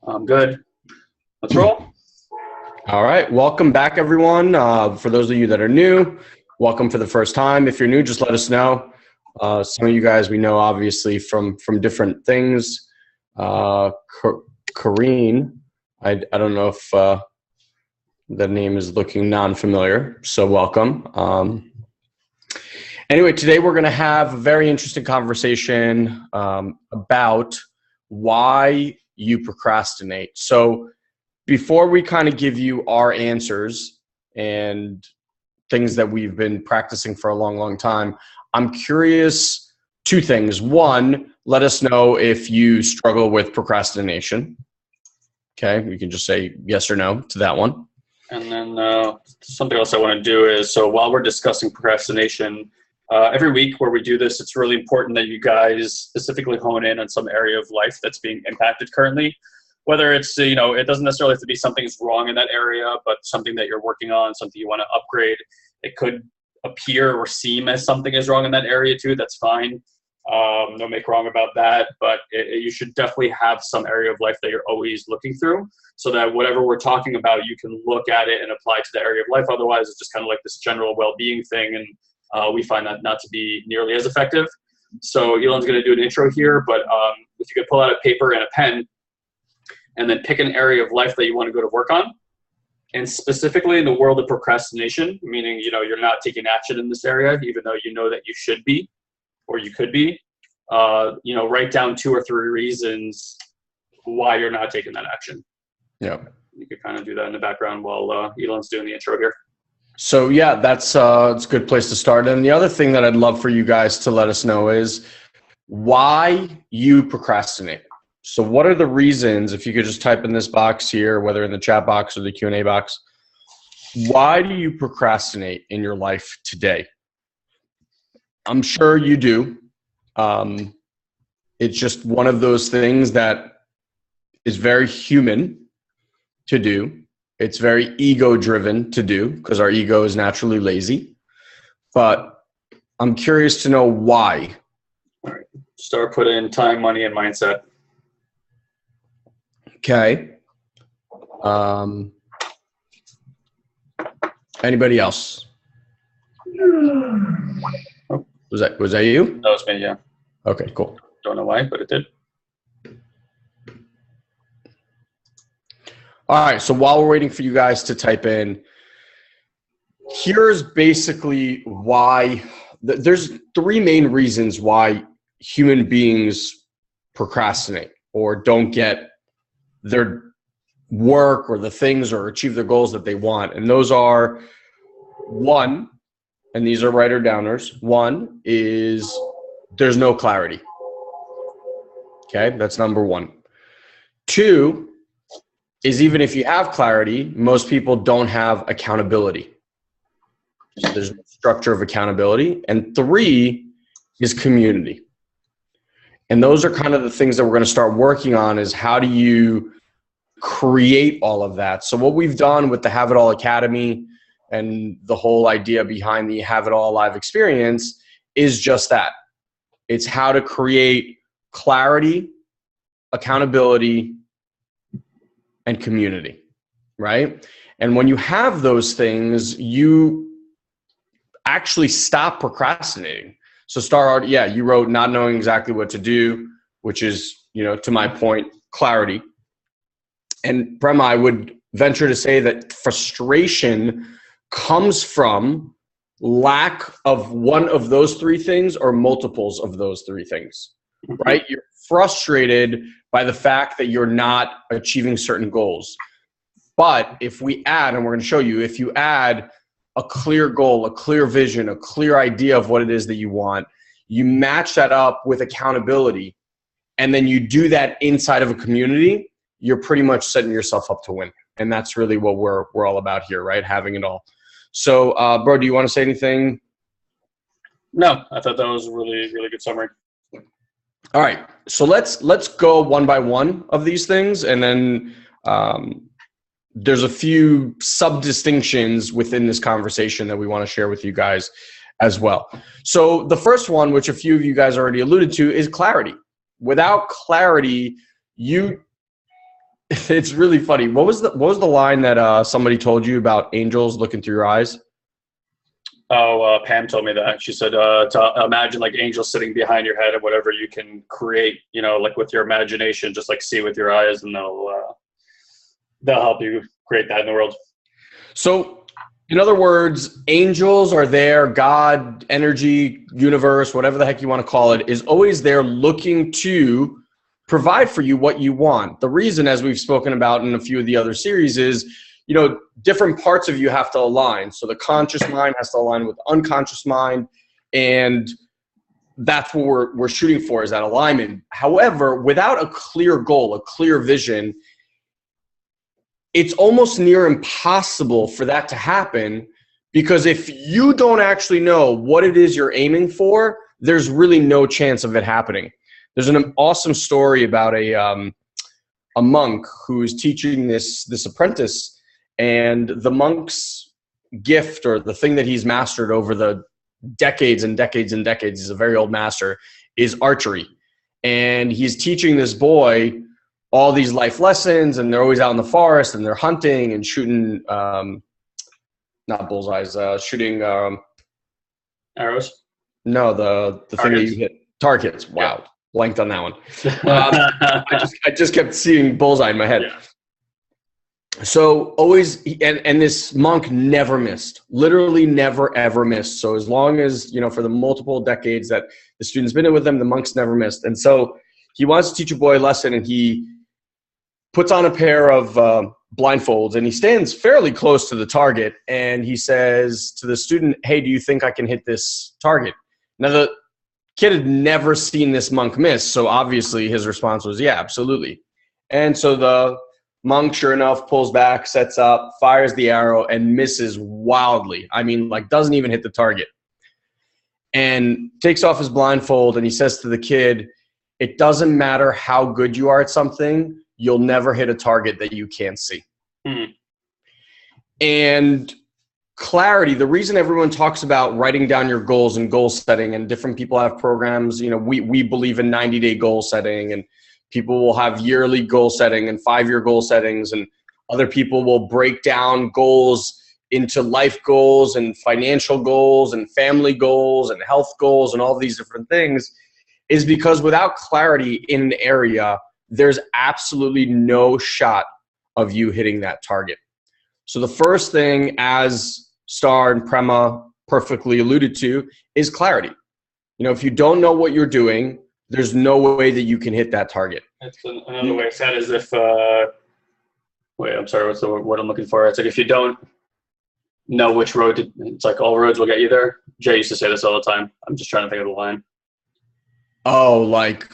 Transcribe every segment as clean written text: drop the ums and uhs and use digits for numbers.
I'm good. Let's roll. All right. Welcome back, everyone. For those of you that are new, welcome for the first time. If you're new, just let us know. Some of you guys we know, obviously, from different things. Kareen, I don't know if the name is looking non-familiar, so welcome. Anyway, today we're going to have a very interesting conversation about why you procrastinate. So before we kind of give you our answers and things that we've been practicing for a long, long time, I'm curious two things. One, let us know if you struggle with procrastination. Okay, you can just say yes or no to that one. And then something else I want to do is, so while we're discussing procrastination, every week where we do this, it's really important that you guys specifically hone in on some area of life that's being impacted currently. Whether it's, it doesn't necessarily have to be something's wrong in that area, but something that you're working on, something you want to upgrade. It could appear or seem as something is wrong in that area too. That's fine. No make wrong about that, but you should definitely have some area of life that you're always looking through so that whatever we're talking about, you can look at it and apply to the area of life. Otherwise, it's just kind of like this general well-being thing, and we find that not to be nearly as effective. So Elon's going to do an intro here, but if you could pull out a paper and a pen and then pick an area of life that you want to go to work on. And specifically in the world of procrastination, meaning, you're not taking action in this area, even though you know that you should be, or you could be, write down 2 or 3 reasons why you're not taking that action. Yeah. You could kind of do that in the background while Elon's doing the intro here. So yeah, it's a good place to start. And the other thing that I'd love for you guys to let us know is why you procrastinate. So what are the reasons, if you could just type in this box here, whether in the chat box or the Q&A box, why do you procrastinate in your life today? I'm sure you do. It's just one of those things that is very human to do. It's very ego-driven to do because our ego is naturally lazy. But I'm curious to know why. All right. Start putting time, money, and mindset. Okay. Anybody else? Oh. Was that you? That was me, yeah. Okay, cool. Don't know why, but it did. All right, so while we're waiting for you guys to type in, here's basically why. There's 3 main reasons why human beings procrastinate or don't get their work or the things or achieve their goals that they want. And those are, 1, and these are writer downers. 1 is there's no clarity. Okay, that's number 1. 2 is even if you have clarity, most people don't have accountability. So there's no structure of accountability. And 3 is community. And those are kind of the things that we're going to start working on is how do you create all of that. So what we've done with the Have It All Academy and the whole idea behind the Have It All Live experience is just that. It's how to create clarity, accountability, and community, right? And when you have those things, you actually stop procrastinating. So you wrote not knowing exactly what to do, which is, to my point, clarity. And Prema, I would venture to say that frustration comes from lack of one of those 3 things or multiples of those 3 things, right? You're frustrated by the fact that you're not achieving certain goals. But if we add, and we're going to show you, if you add a clear goal, a clear vision, a clear idea of what it is that you want, you match that up with accountability, and then you do that inside of a community, you're pretty much setting yourself up to win. And that's really what we're all about here, right? Having it all. So, bro, do you want to say anything? No, I thought that was a really, really good summary. All right. So let's go one by one of these things. And then there's a few sub-distinctions within this conversation that we want to share with you guys as well. So the first one, which a few of you guys already alluded to, is clarity. Without clarity, it's really funny. What was the line that somebody told you about angels looking through your eyes? Oh, Pam told me that. She said to imagine like angels sitting behind your head and whatever you can create, like with your imagination, just like see with your eyes, and they'll help you create that in the world. So, in other words, angels are there, God, energy, universe, whatever the heck you want to call it, is always there looking to provide for you what you want. The reason, as we've spoken about in a few of the other series, is different parts of you have to align. So the conscious mind has to align with the unconscious mind, and that's what we're shooting for, is that alignment. However, without a clear goal, a clear vision, it's almost near impossible for that to happen, because if you don't actually know what it is you're aiming for, there's really no chance of it happening. There's an awesome story about a monk who's teaching this apprentice, and the monk's gift, or the thing that he's mastered over the decades and decades and decades, he's a very old master, is archery. And he's teaching this boy all these life lessons, and they're always out in the forest and they're hunting and shooting, not bullseyes, shooting arrows. No, the thing that you hit, targets. Wow, yeah. Blanked on that one. I just kept seeing bullseye in my head. Yeah. So always, and this monk never missed, literally never ever missed. So as long as, for the multiple decades that the student's been in with them, the monk's never missed. And so he wants to teach a boy a lesson, and he puts on a pair of blindfolds, and he stands fairly close to the target, and he says to the student, "Hey, do you think I can hit this target?" Now the kid had never seen this monk miss, so obviously his response was, "Yeah, absolutely." And so the monk, sure enough, pulls back, sets up, fires the arrow, and misses wildly. I mean, like, doesn't even hit the target. And takes off his blindfold, and he says to the kid, "It doesn't matter how good you are at something, you'll never hit a target that you can't see." And clarity, the reason everyone talks about writing down your goals and goal setting, and different people have programs, we believe in 90-day goal setting, and people will have yearly goal setting and 5-year goal settings, and other people will break down goals into life goals and financial goals and family goals and health goals and all these different things, is because without clarity in an area, there's absolutely no shot of you hitting that target. So the first thing, as Star and Prema perfectly alluded to, is clarity. If you don't know what you're doing, there's no way that you can hit that target. That's another way said, as if, wait, I'm sorry, what's the word I'm looking for? It's like, if you don't know which road, it's like all roads will get you there. Jay used to say this all the time. I'm just trying to think of the line. Oh, like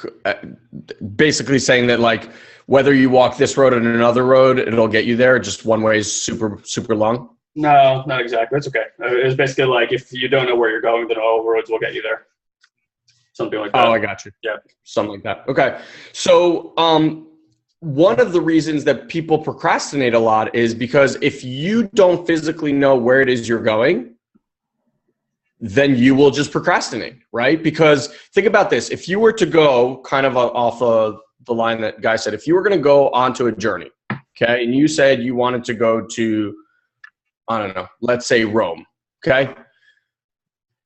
basically saying that, like, whether you walk this road and another road, it'll get you there. Just one way is super, super long. No, not exactly. That's okay. It was basically like, if you don't know where you're going, then all roads will get you there. Something like that. Oh, I got you. Yeah. Something like that. Okay. So one of the reasons that people procrastinate a lot is because if you don't physically know where it is you're going, then you will just procrastinate, right? Because think about this. If you were to go kind of off of the line that Guy said, if you were going to go onto a journey, okay, and you said you wanted to go to, I don't know, let's say Rome, okay?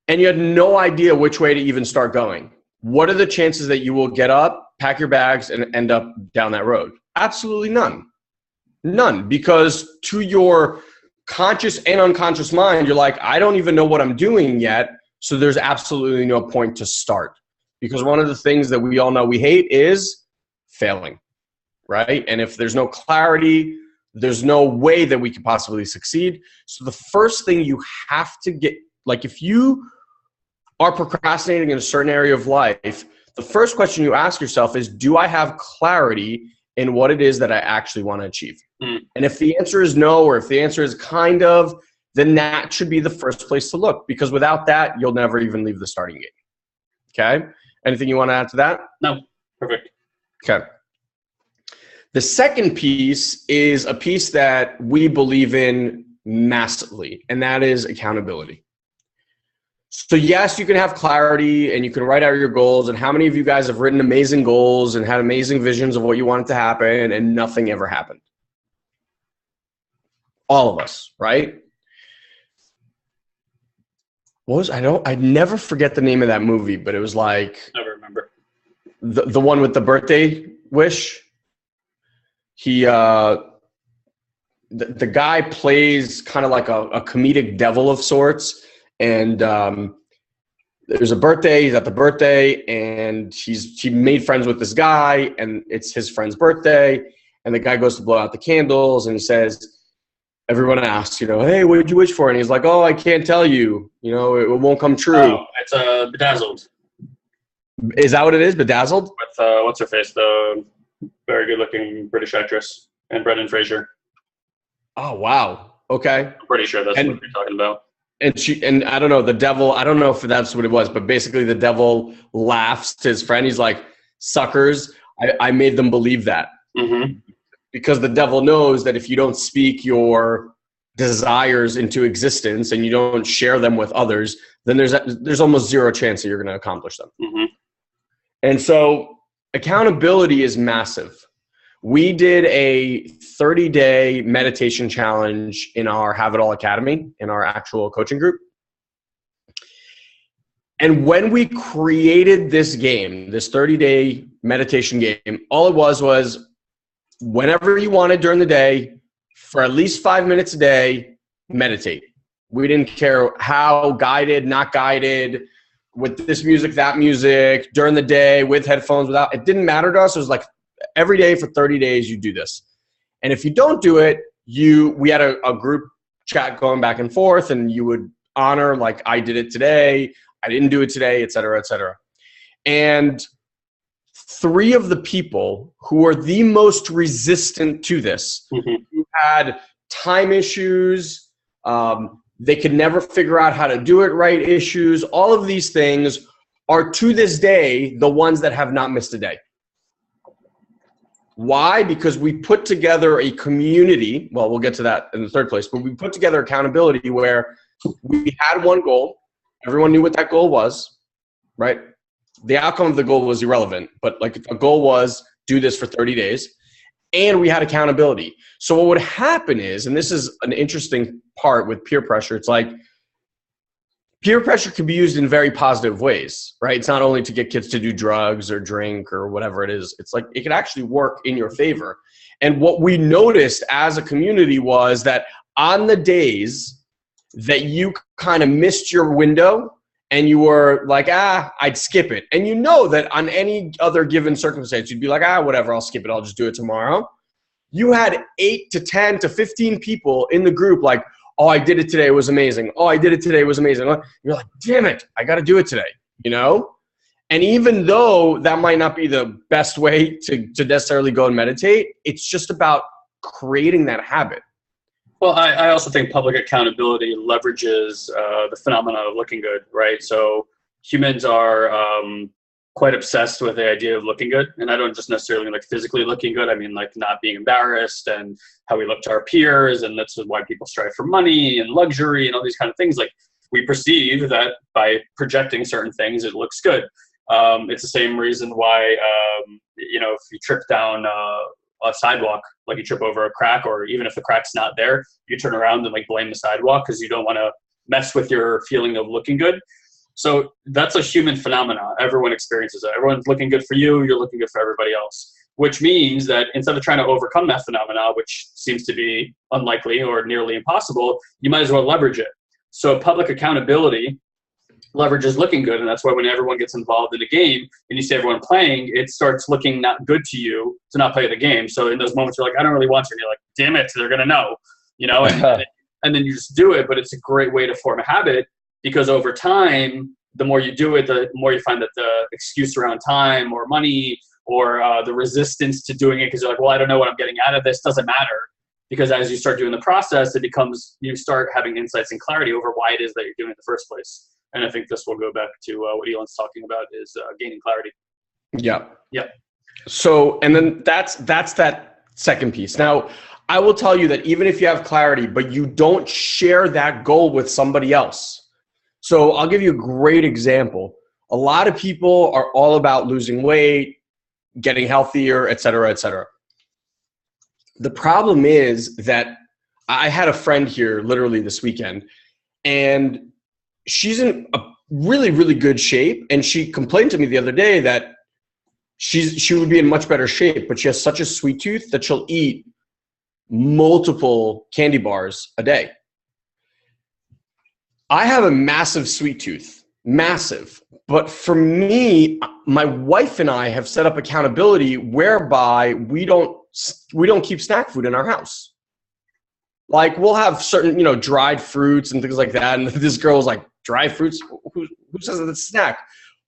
And you had no idea which way to even start going. What are the chances that you will get up, pack your bags, and end up down that road? Absolutely none. None. Because to your conscious and unconscious mind, you're like, I don't even know what I'm doing yet, so there's absolutely no point to start. Because one of the things that we all know we hate is failing, right? And if there's no clarity, there's no way that we could possibly succeed. So the first thing you have to get, like, if you are procrastinating in a certain area of life, the first question you ask yourself is, do I have clarity in what it is that I actually want to achieve? And if the answer is no, or if the answer is kind of, then that should be the first place to look, because without that, you'll never even leave the starting gate. Okay? Anything you want to add to that? No. Perfect. Okay. The second piece is a piece that we believe in massively, and that is accountability. So yes, you can have clarity and you can write out your goals. And how many of you guys have written amazing goals and had amazing visions of what you wanted to happen and nothing ever happened? All of us, right? I never forget the name of that movie, but it was like, Never remember. The one with the birthday wish. The guy plays kind of like a comedic devil of sorts. And there's a birthday. He's at the birthday, and he made friends with this guy, and it's his friend's birthday. And the guy goes to blow out the candles, and he says, everyone asks, hey, what did you wish for? And he's like, oh, I can't tell you. It won't come true. Oh, it's Bedazzled. Is that what it is? Bedazzled? With what's her face, the very good-looking British actress, and Brendan Fraser. Oh wow. Okay. I'm pretty sure that's what you're talking about. And I don't know, the devil, I don't know if that's what it was, but basically the devil laughs to his friend. He's like, suckers, I made them believe that. Mm-hmm. Because the devil knows that if you don't speak your desires into existence and you don't share them with others, then there's almost zero chance that you're going to accomplish them. Mm-hmm. And so accountability is massive. We did a 30-day meditation challenge in our Have It All Academy, in our actual coaching group. And when we created this game, this 30-day meditation game, all it was whenever you wanted during the day, for at least 5 minutes a day, meditate. We didn't care how guided, not guided, with this music, that music, during the day, with headphones, without. It didn't matter to us. It was like, every day for 30 days, you do this. And if you don't do it, we had a group chat going back and forth, and you would honor, like, I did it today, I didn't do it today, et cetera, et cetera. And 3 of the people who were the most resistant to this, mm-hmm. who had time issues, they could never figure out how to do it right issues, all of these things are to this day the ones that have not missed a day. Why? Because we put together a community. Well, we'll get to that in the third place, but we put together accountability where we had one goal. Everyone knew what that goal was, right? The outcome of the goal was irrelevant, but like a goal was do this for 30 days. And we had accountability. So what would happen is, and this is an interesting part with peer pressure, it's like peer pressure can be used in very positive ways, right? It's not only to get kids to do drugs or drink or whatever it is. It's like it can actually work in your favor. And what we noticed as a community was that on the days that you kind of missed your window and you were like, I'd skip it. And you know that on any other given circumstance, you'd be like, whatever, I'll skip it. I'll just do it tomorrow. You had 8 to 10 to 15 people in the group like, oh, I did it today. It was amazing. Oh, I did it today. It was amazing. You're like, damn it, I got to do it today, And even though that might not be the best way to necessarily go and meditate, it's just about creating that habit. Well, I also think public accountability leverages the phenomenon of looking good, right? So humans are quite obsessed with the idea of looking good. And I don't just necessarily mean like physically looking good. I mean like not being embarrassed and how we look to our peers. And that's why people strive for money and luxury and all these kind of things. Like we perceive that by projecting certain things, it looks good. It's the same reason why, if you trip down a sidewalk, like you trip over a crack, or even if the crack's not there, you turn around and like blame the sidewalk because you don't want to mess with your feeling of looking good. So that's a human phenomenon. Everyone experiences it. Everyone's looking good for you. You're looking good for everybody else, which means that instead of trying to overcome that phenomenon, which seems to be unlikely or nearly impossible, you might as well leverage it. So public accountability leverages looking good. And that's why when everyone gets involved in a game and you see everyone playing, it starts looking not good to you to not play the game. So in those moments, you're like, I don't really want to. And you're like, damn it, they're going to know, and then you just do it. But it's a great way to form a habit because over time, the more you do it, the more you find that the excuse around time or money or the resistance to doing it because you're like, well, I don't know what I'm getting out of this doesn't matter. Because as you start doing the process, you start having insights and clarity over why it is that you're doing it in the first place. And I think this will go back to what Elon's talking about is gaining clarity. Yeah. Yeah. So, and then that's that second piece. Now, I will tell you that even if you have clarity, but you don't share that goal with somebody else, So I'll give you a great example. A lot of people are all about losing weight, getting healthier, et cetera, et cetera. The problem is that I had a friend here literally this weekend, and she's in a really, really good shape. And she complained to me the other day that she would be in much better shape, but she has such a sweet tooth that she'll eat multiple candy bars a day. I have a massive sweet tooth, massive. But for me, my wife and I have set up accountability whereby we don't keep snack food in our house. Like, we'll have certain, dried fruits and things like that. And this girl's like, dry fruits? Who says that it's a snack?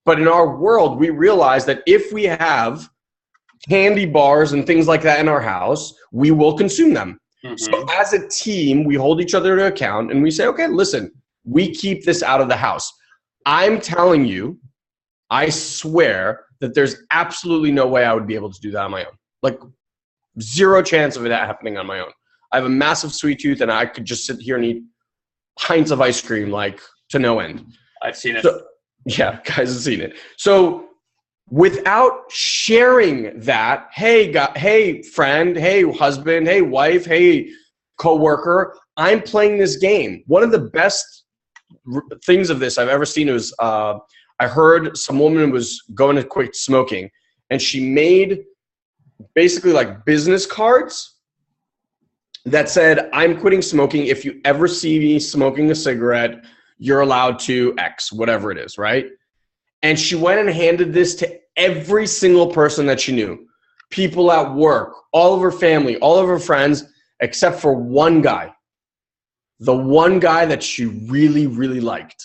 But in our world, we realize that if we have candy bars and things like that in our house, we will consume them. Mm-hmm. So as a team, we hold each other to account and we say, okay, listen, we keep this out of the house. I'm telling you, I swear that there's absolutely no way I would be able to do that on my own. Like, zero chance of that happening on my own. I have a massive sweet tooth and I could just sit here and eat pints of ice cream, like, to no end. I've seen it. So, yeah, guys have seen it. So without sharing that, hey friend, hey husband, hey wife, hey coworker, I'm playing this game. One of the best things of this I've ever seen was I heard some woman was going to quit smoking, and she made basically like business cards that said, I'm quitting smoking. If you ever see me smoking a cigarette, you're allowed to X, whatever it is, right? And she went and handed this to every single person that she knew. People at work, all of her family, all of her friends, except for one guy. The one guy that she really, really liked.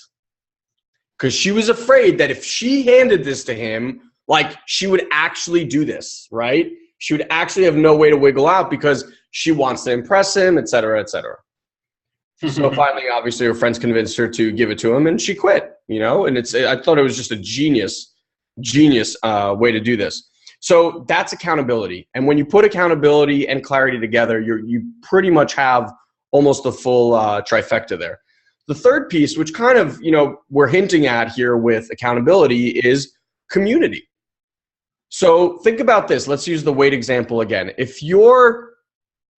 Because she was afraid that if she handed this to him, like, she would actually do this, right? She would actually have no way to wiggle out because she wants to impress him, et cetera, et cetera. So finally, obviously, her friends convinced her to give it to him, and she quit, And I thought it was just a genius way to do this. So that's accountability. And when you put accountability and clarity together, you pretty much have almost a full trifecta there. The third piece, which kind of, we're hinting at here with accountability, is community. So think about this. Let's use the weight example again. If you're,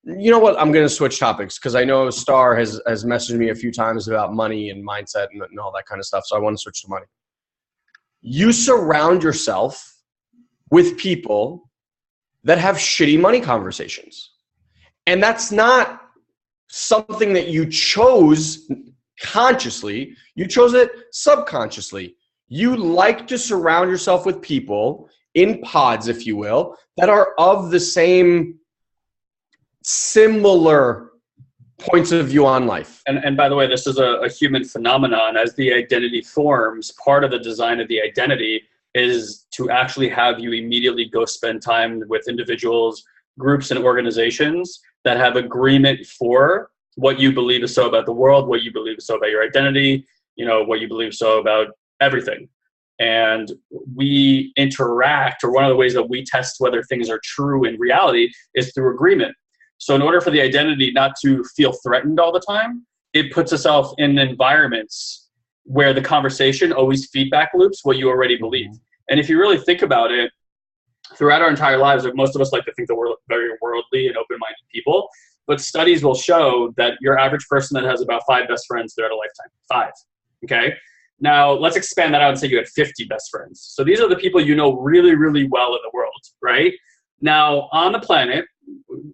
you know what, I'm going to switch topics because I know Star has messaged me a few times about money and mindset and all that kind of stuff. So I want to switch to money. You surround yourself with people that have shitty money conversations. And that's not something that you chose consciously. You chose it subconsciously. You like to surround yourself with people in pods, if you will, that are of the same similar points of view on life. And by the way, this is a human phenomenon. As the identity forms, part of the design of the identity is to actually have you immediately go spend time with individuals, groups, and organizations that have agreement for what you believe is so about the world, what you believe is so about your identity, what you believe so about everything. And we interact, or one of the ways that we test whether things are true in reality is through agreement. So in order for the identity not to feel threatened all the time, it puts itself in environments where the conversation always feedback loops what you already believe. And if you really think about it, throughout our entire lives, most of us like to think that we're very worldly and open-minded people, but studies will show that your average person that has about 5 best friends throughout a lifetime, 5, okay? Now, let's expand that out and say you had 50 best friends. So these are the people you know really, really well in the world, right? Now, on the planet,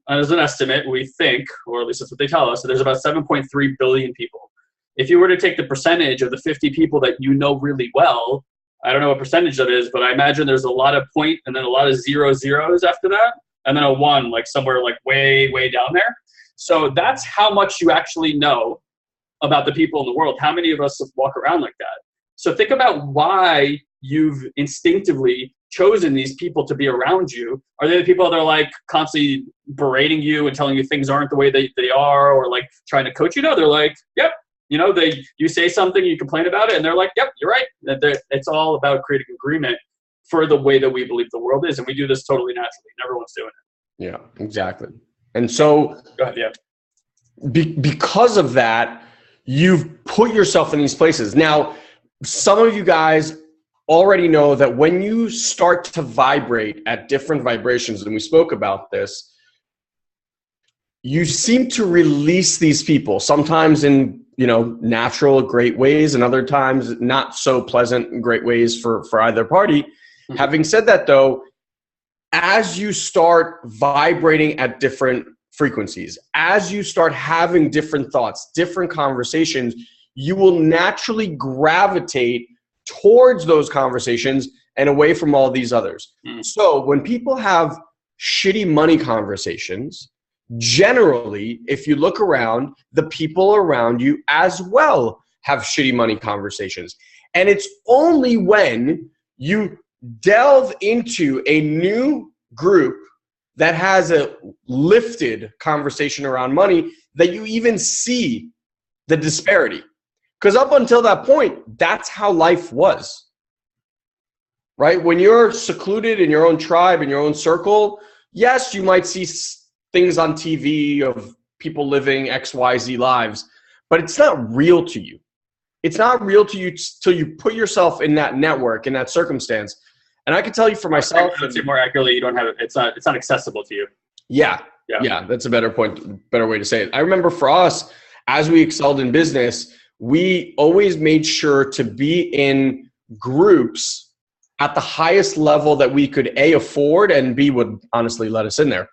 as an estimate, we think, or at least that's what they tell us, that there's about 7.3 billion people. If you were to take the percentage of the 50 people that you know really well, I don't know what percentage that is, but I imagine there's a lot of point and then a lot of zeros after that, and then a 1, like somewhere like way, way down there. So that's how much you actually know about the people in the world. How many of us walk around like that? So think about why you've instinctively chosen these people to be around you. Are they the people that are like constantly berating you and telling you things aren't the way they are, or like trying to coach you? No, they're like, yep. You say something, you complain about it, and they're like, yep, you're right. It's all about creating agreement for the way that we believe the world is. And we do this totally naturally. And everyone's doing it. Yeah, exactly. And so go ahead, yeah. Because of that, you've put yourself in these places. Now, some of you guys already know that when you start to vibrate at different vibrations, and we spoke about this, you seem to release these people, sometimes in, natural, great ways, and other times not so pleasant and great ways for either party. Mm-hmm. Having said that, though, as you start vibrating at different frequencies, as you start having different thoughts, different conversations, you will naturally gravitate towards those conversations and away from all these others. Mm. So when people have shitty money conversations, generally, if you look around, the people around you as well have shitty money conversations. And it's only when you delve into a new group that has a lifted conversation around money that you even see the disparity. Because up until that point, that's how life was, right? When you're secluded in your own tribe, in your own circle, yes, you might see things on TV of people living XYZ lives, but it's not real to you. It's not real to you till you put yourself in that network, in that circumstance. And I can tell you for myself. I would say more accurately, you don't have it. It's not accessible to you. Yeah. That's a better way to say it. I remember for us, as we excelled in business, we always made sure to be in groups at the highest level that we could A, afford, and B, would honestly let us in there.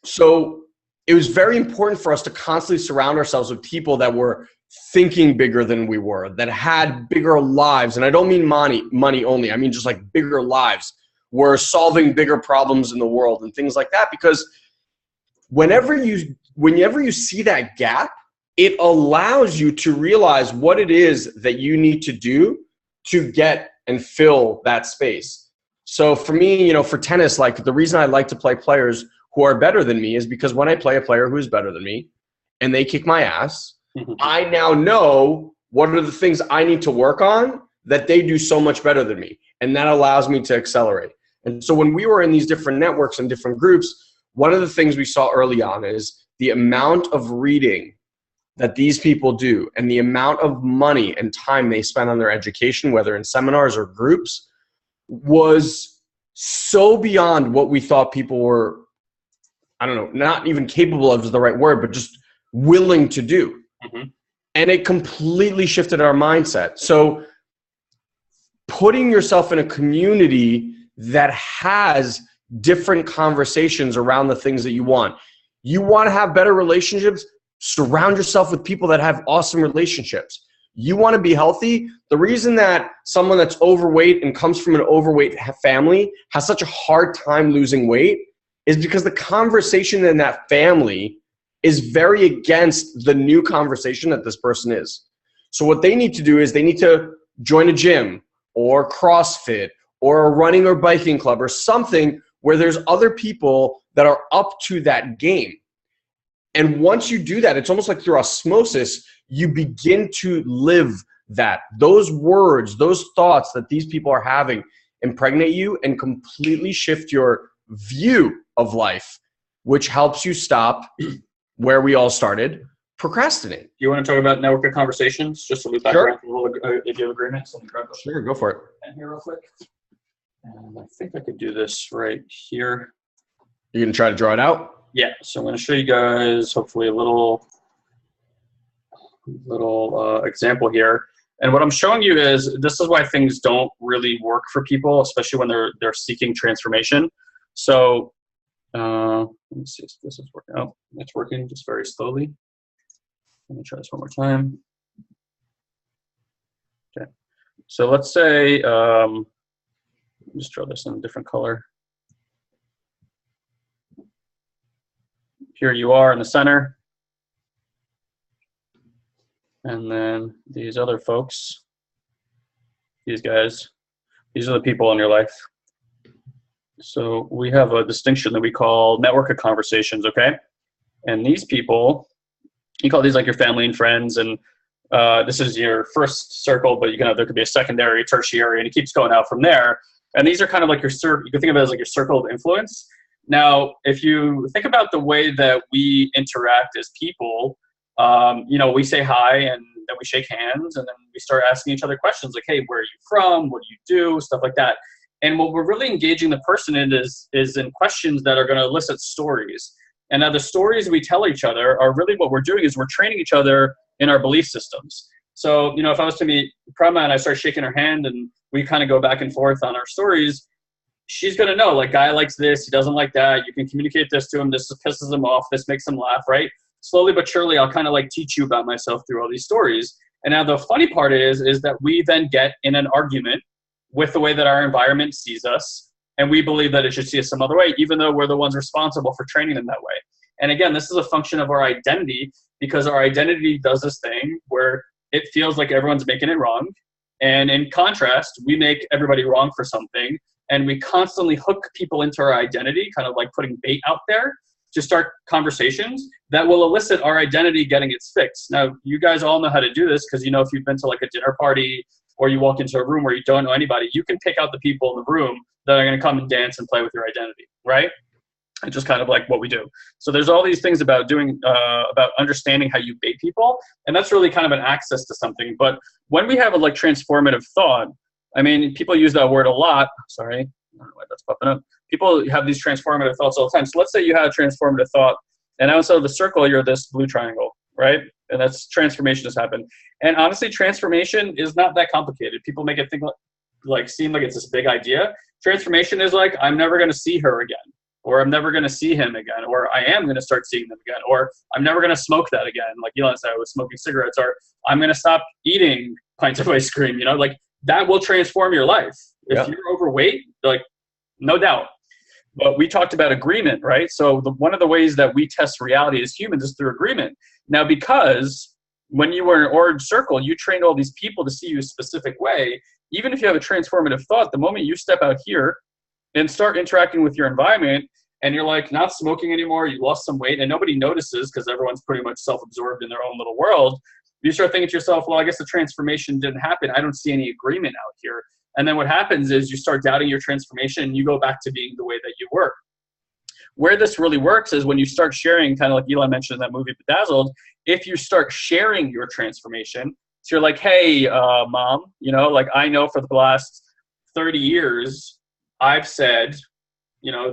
So it was very important for us to constantly surround ourselves with people that were thinking bigger than we were, that had bigger lives. And I don't mean money only. I mean just like bigger lives, were solving bigger problems in the world and things like that. Because whenever you see that gap, it allows you to realize what it is that you need to do to get and fill that space. So for me, for tennis, like the reason I like to play players who are better than me is because when I play a player who's better than me and they kick my ass, I now know what are the things I need to work on that they do so much better than me. And that allows me to accelerate. And so when we were in these different networks and different groups, one of the things we saw early on is the amount of reading that these people do and the amount of money and time they spend on their education, whether in seminars or groups, was so beyond what we thought people were, I don't know, not even capable of is the right word, but just willing to do. Mm-hmm. And it completely shifted our mindset. So putting yourself in a community that has different conversations around the things that you want. You want to have better relationships? Surround yourself with people that have awesome relationships. You want to be healthy? The reason that someone that's overweight and comes from an overweight family has such a hard time losing weight is because the conversation in that family is very against the new conversation that this person is. So what they need to do is they need to join a gym or CrossFit or a running or biking club or something where there's other people that are up to that game. And once you do that, it's almost like through osmosis, you begin to live that. Those words, those thoughts that these people are having impregnate you and completely shift your view of life, which helps you stop where we all started, procrastinate. You want to talk about network of conversations? Just to loop back around if you have agreements. Sure, go for it. And here real quick. And I think I could do this right here. You gonna try to draw it out? Yeah, so I'm going to show you guys hopefully a little example here. And what I'm showing you is this is why things don't really work for people, especially when they're seeking transformation. So let me see if this is working. Oh, it's working just very slowly. Let me try this one more time. Okay, so let's say just draw this in a different color. Here you are in the center. And then these other folks, these guys, these are the people in your life. So we have a distinction that we call network of conversations, okay? And these people, you call these like your family and friends, and this is your first circle, but there could be a secondary, tertiary, and it keeps going out from there. And these are kind of like your you can think of it as like your circle of influence. Now, if you think about the way that we interact as people, we say hi and then we shake hands and then we start asking each other questions like, hey, where are you from? What do you do? Stuff like that. And what we're really engaging the person in is in questions that are going to elicit stories. And now the stories we tell each other are really what we're doing is we're training each other in our belief systems. So, if I was to meet Prema and I start shaking her hand and we kind of go back and forth on our stories, she's going to know, like, guy likes this, he doesn't like that. You can communicate this to him. This pisses him off. This makes him laugh, right? Slowly but surely, I'll kind of like teach you about myself through all these stories. And now the funny part is that we then get in an argument with the way that our environment sees us. And we believe that it should see us some other way, even though we're the ones responsible for training them that way. And again, this is a function of our identity, because our identity does this thing where it feels like everyone's making it wrong. And in contrast, we make everybody wrong for something. And we constantly hook people into our identity, kind of like putting bait out there to start conversations that will elicit our identity getting its fix. Now, you guys all know how to do this because, if you've been to like a dinner party or you walk into a room where you don't know anybody, you can pick out the people in the room that are going to come and dance and play with your identity, right? It's just kind of like what we do. So there's all these things about doing, about understanding how you bait people. And that's really kind of an access to something. But when we have a like transformative thought, I mean, people use that word a lot. Sorry, I don't know why that's popping up. People have these transformative thoughts all the time. So let's say you had a transformative thought and outside of the circle, you're this blue triangle, right? And that's transformation has happened. And honestly, transformation is not that complicated. People make it seem like it's this big idea. Transformation is like, I'm never going to see her again, or I'm never going to see him again, or I am going to start seeing them again, or I'm never going to smoke that again. Like Elon said, I was smoking cigarettes, or I'm going to stop eating pints of ice cream, like that will transform your life. If you're overweight, like no doubt. But we talked about agreement, right? So one of the ways that we test reality as humans is through agreement. Now, because when you were in an orange circle, you trained all these people to see you a specific way. Even if you have a transformative thought, the moment you step out here and start interacting with your environment and you're like not smoking anymore, you lost some weight and nobody notices because everyone's pretty much self-absorbed in their own little world, you start thinking to yourself, well, I guess the transformation didn't happen. I don't see any agreement out here. And then what happens is you start doubting your transformation and you go back to being the way that you were. Where this really works is when you start sharing, kind of like Elon mentioned in that movie Bedazzled, if you start sharing your transformation, so you're like, hey, mom, like I know for the last 30 years, I've said,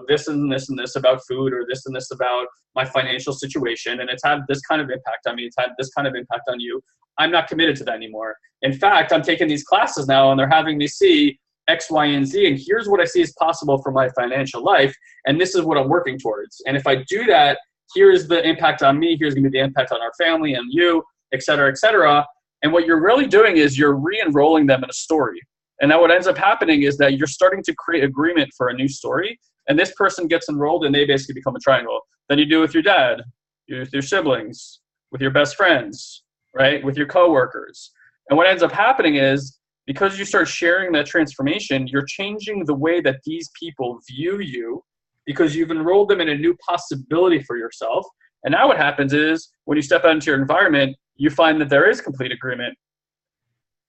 this and this and this about food, or this and this about my financial situation, and it's had this kind of impact on me, it's had this kind of impact on you. I'm not committed to that anymore. In fact, I'm taking these classes now and they're having me see X, Y, and Z, and here's what I see is possible for my financial life, and this is what I'm working towards. And if I do that, here's the impact on me, here's gonna be the impact on our family and you, et cetera, et cetera. And what you're really doing is you're re-enrolling them in a story. And now what ends up happening is that you're starting to create agreement for a new story, and this person gets enrolled and they basically become a triangle. Then you do it with your dad, with your siblings, with your best friends, right? With your coworkers. And what ends up happening is because you start sharing that transformation, you're changing the way that these people view you because you've enrolled them in a new possibility for yourself. And now what happens is when you step out into your environment, you find that there is complete agreement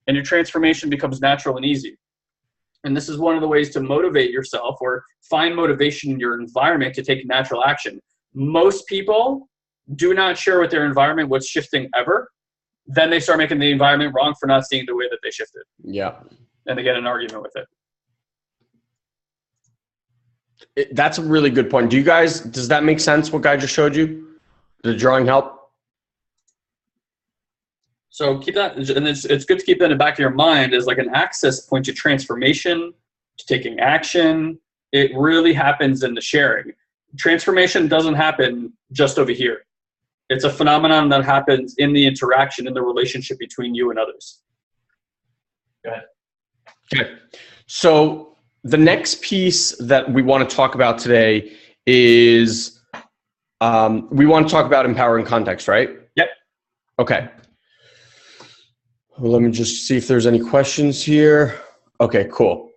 and your transformation becomes natural and easy. And this is one of the ways to motivate yourself or find motivation in your environment to take natural action. Most people do not share with their environment what's shifting ever. Then they start making the environment wrong for not seeing the way that they shifted. Yeah. And they get in an argument with it. That's a really good point. Does that make sense what Guy just showed you? Did the drawing help? So keep that, and it's good to keep that in the back of your mind as like an access point to transformation, to taking action. It really happens in the sharing. Transformation doesn't happen just over here. It's a phenomenon that happens in the interaction, in the relationship between you and others. Go ahead. Okay. So the next piece that we want to talk about today is we want to talk about empowering context, right? Yep. Okay. Well, let me just see if there's any questions here. Okay, cool.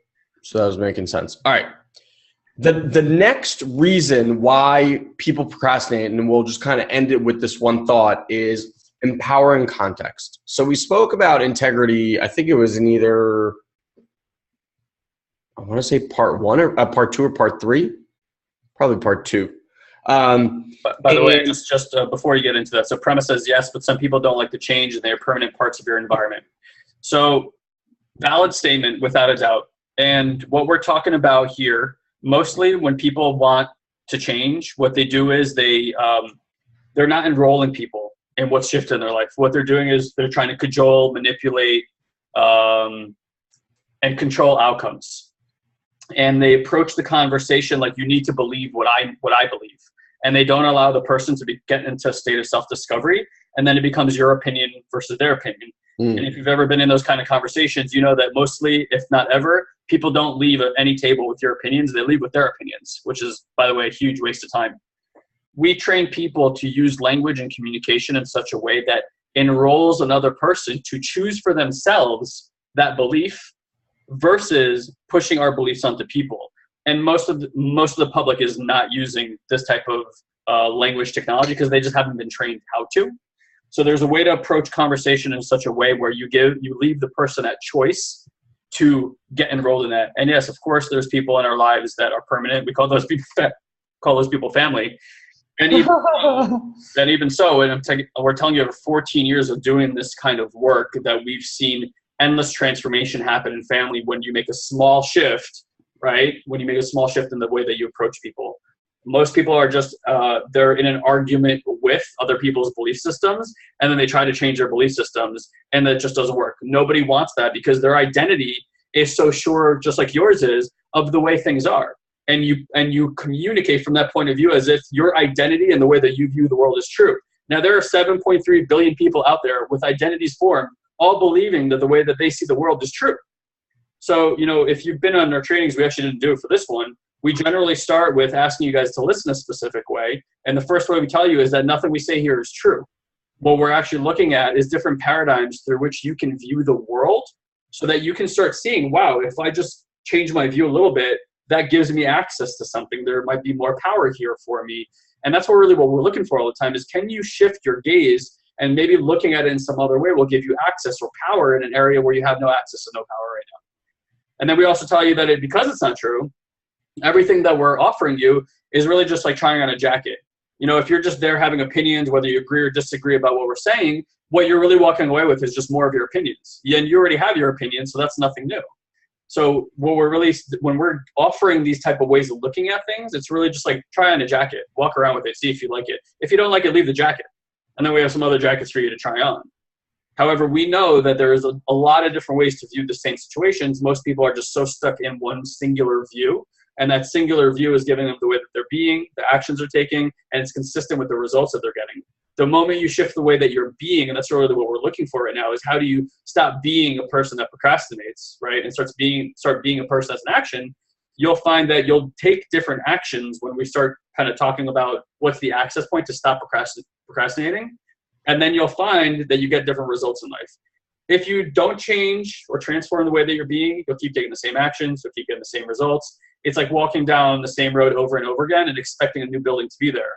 So that was making sense. All right. The next reason why people procrastinate, and we'll just kind of end it with this one thought, is empowering context. So we spoke about integrity. I think it was in either, I want to say part 1 or part 2 or part 3, probably part 2. By the way, just before you get into that, so premise says yes, but some people don't like to change and they are permanent parts of your environment. So valid statement without a doubt. And what we're talking about here, mostly when people want to change, what they do is they're not enrolling people in what's shifted in their life. What they're doing is they're trying to cajole, manipulate, and control outcomes. And they approach the conversation like you need to believe what I believe. And they don't allow the person to get into a state of self-discovery. And then it becomes your opinion versus their opinion. And if you've ever been in those kind of conversations, you know that mostly, if not ever, people don't leave at any table with your opinions. They leave with their opinions, which is, by the way, a huge waste of time. We train people to use language and communication in such a way that enrolls another person to choose for themselves that belief versus pushing our beliefs onto people. And most of the public is not using this type of language technology because they just haven't been trained how to. So there's a way to approach conversation in such a way where you leave the person at choice to get enrolled in that. And yes, of course, there's people in our lives that are permanent. We call those people family. And even so, and we're telling you over 14 years of doing this kind of work that we've seen endless transformation happen in family when you make a small shift, right? When you make a small shift in the way that you approach people. Most people are just, they're in an argument with other people's belief systems, and then they try to change their belief systems, and that just doesn't work. Nobody wants that because their identity is so sure, just like yours is, of the way things are. And you communicate from that point of view as if your identity and the way that you view the world is true. Now, there are 7.3 billion people out there with identities formed, all believing that the way that they see the world is true. So, if you've been on our trainings, we actually didn't do it for this one. We generally start with asking you guys to listen a specific way. And the first way we tell you is that nothing we say here is true. What we're actually looking at is different paradigms through which you can view the world so that you can start seeing, wow, if I just change my view a little bit, that gives me access to something. There might be more power here for me. And that's what we're looking for all the time is, can you shift your gaze and maybe looking at it in some other way will give you access or power in an area where you have no access and no power right now. And then we also tell you that because it's not true, everything that we're offering you is really just like trying on a jacket. If you're just there having opinions, whether you agree or disagree about what we're saying, what you're really walking away with is just more of your opinions. And you already have your opinion, so that's nothing new. So when we're offering these type of ways of looking at things, it's really just like try on a jacket, walk around with it, see if you like it. If you don't like it, leave the jacket. And then we have some other jackets for you to try on. However, we know that there is a lot of different ways to view the same situations. Most people are just so stuck in one singular view. And that singular view is giving them the way that they're being, the actions they're taking, and it's consistent with the results that they're getting. The moment you shift the way that you're being, and that's really what we're looking for right now, is how do you stop being a person that procrastinates, right? And start being a person that's in action. You'll find that you'll take different actions when we start kind of talking about what's the access point to stop procrastinating. And then you'll find that you get different results in life. If you don't change or transform the way that you're being, you'll keep taking the same actions, you'll keep getting the same results. It's like walking down the same road over and over again and expecting a new building to be there.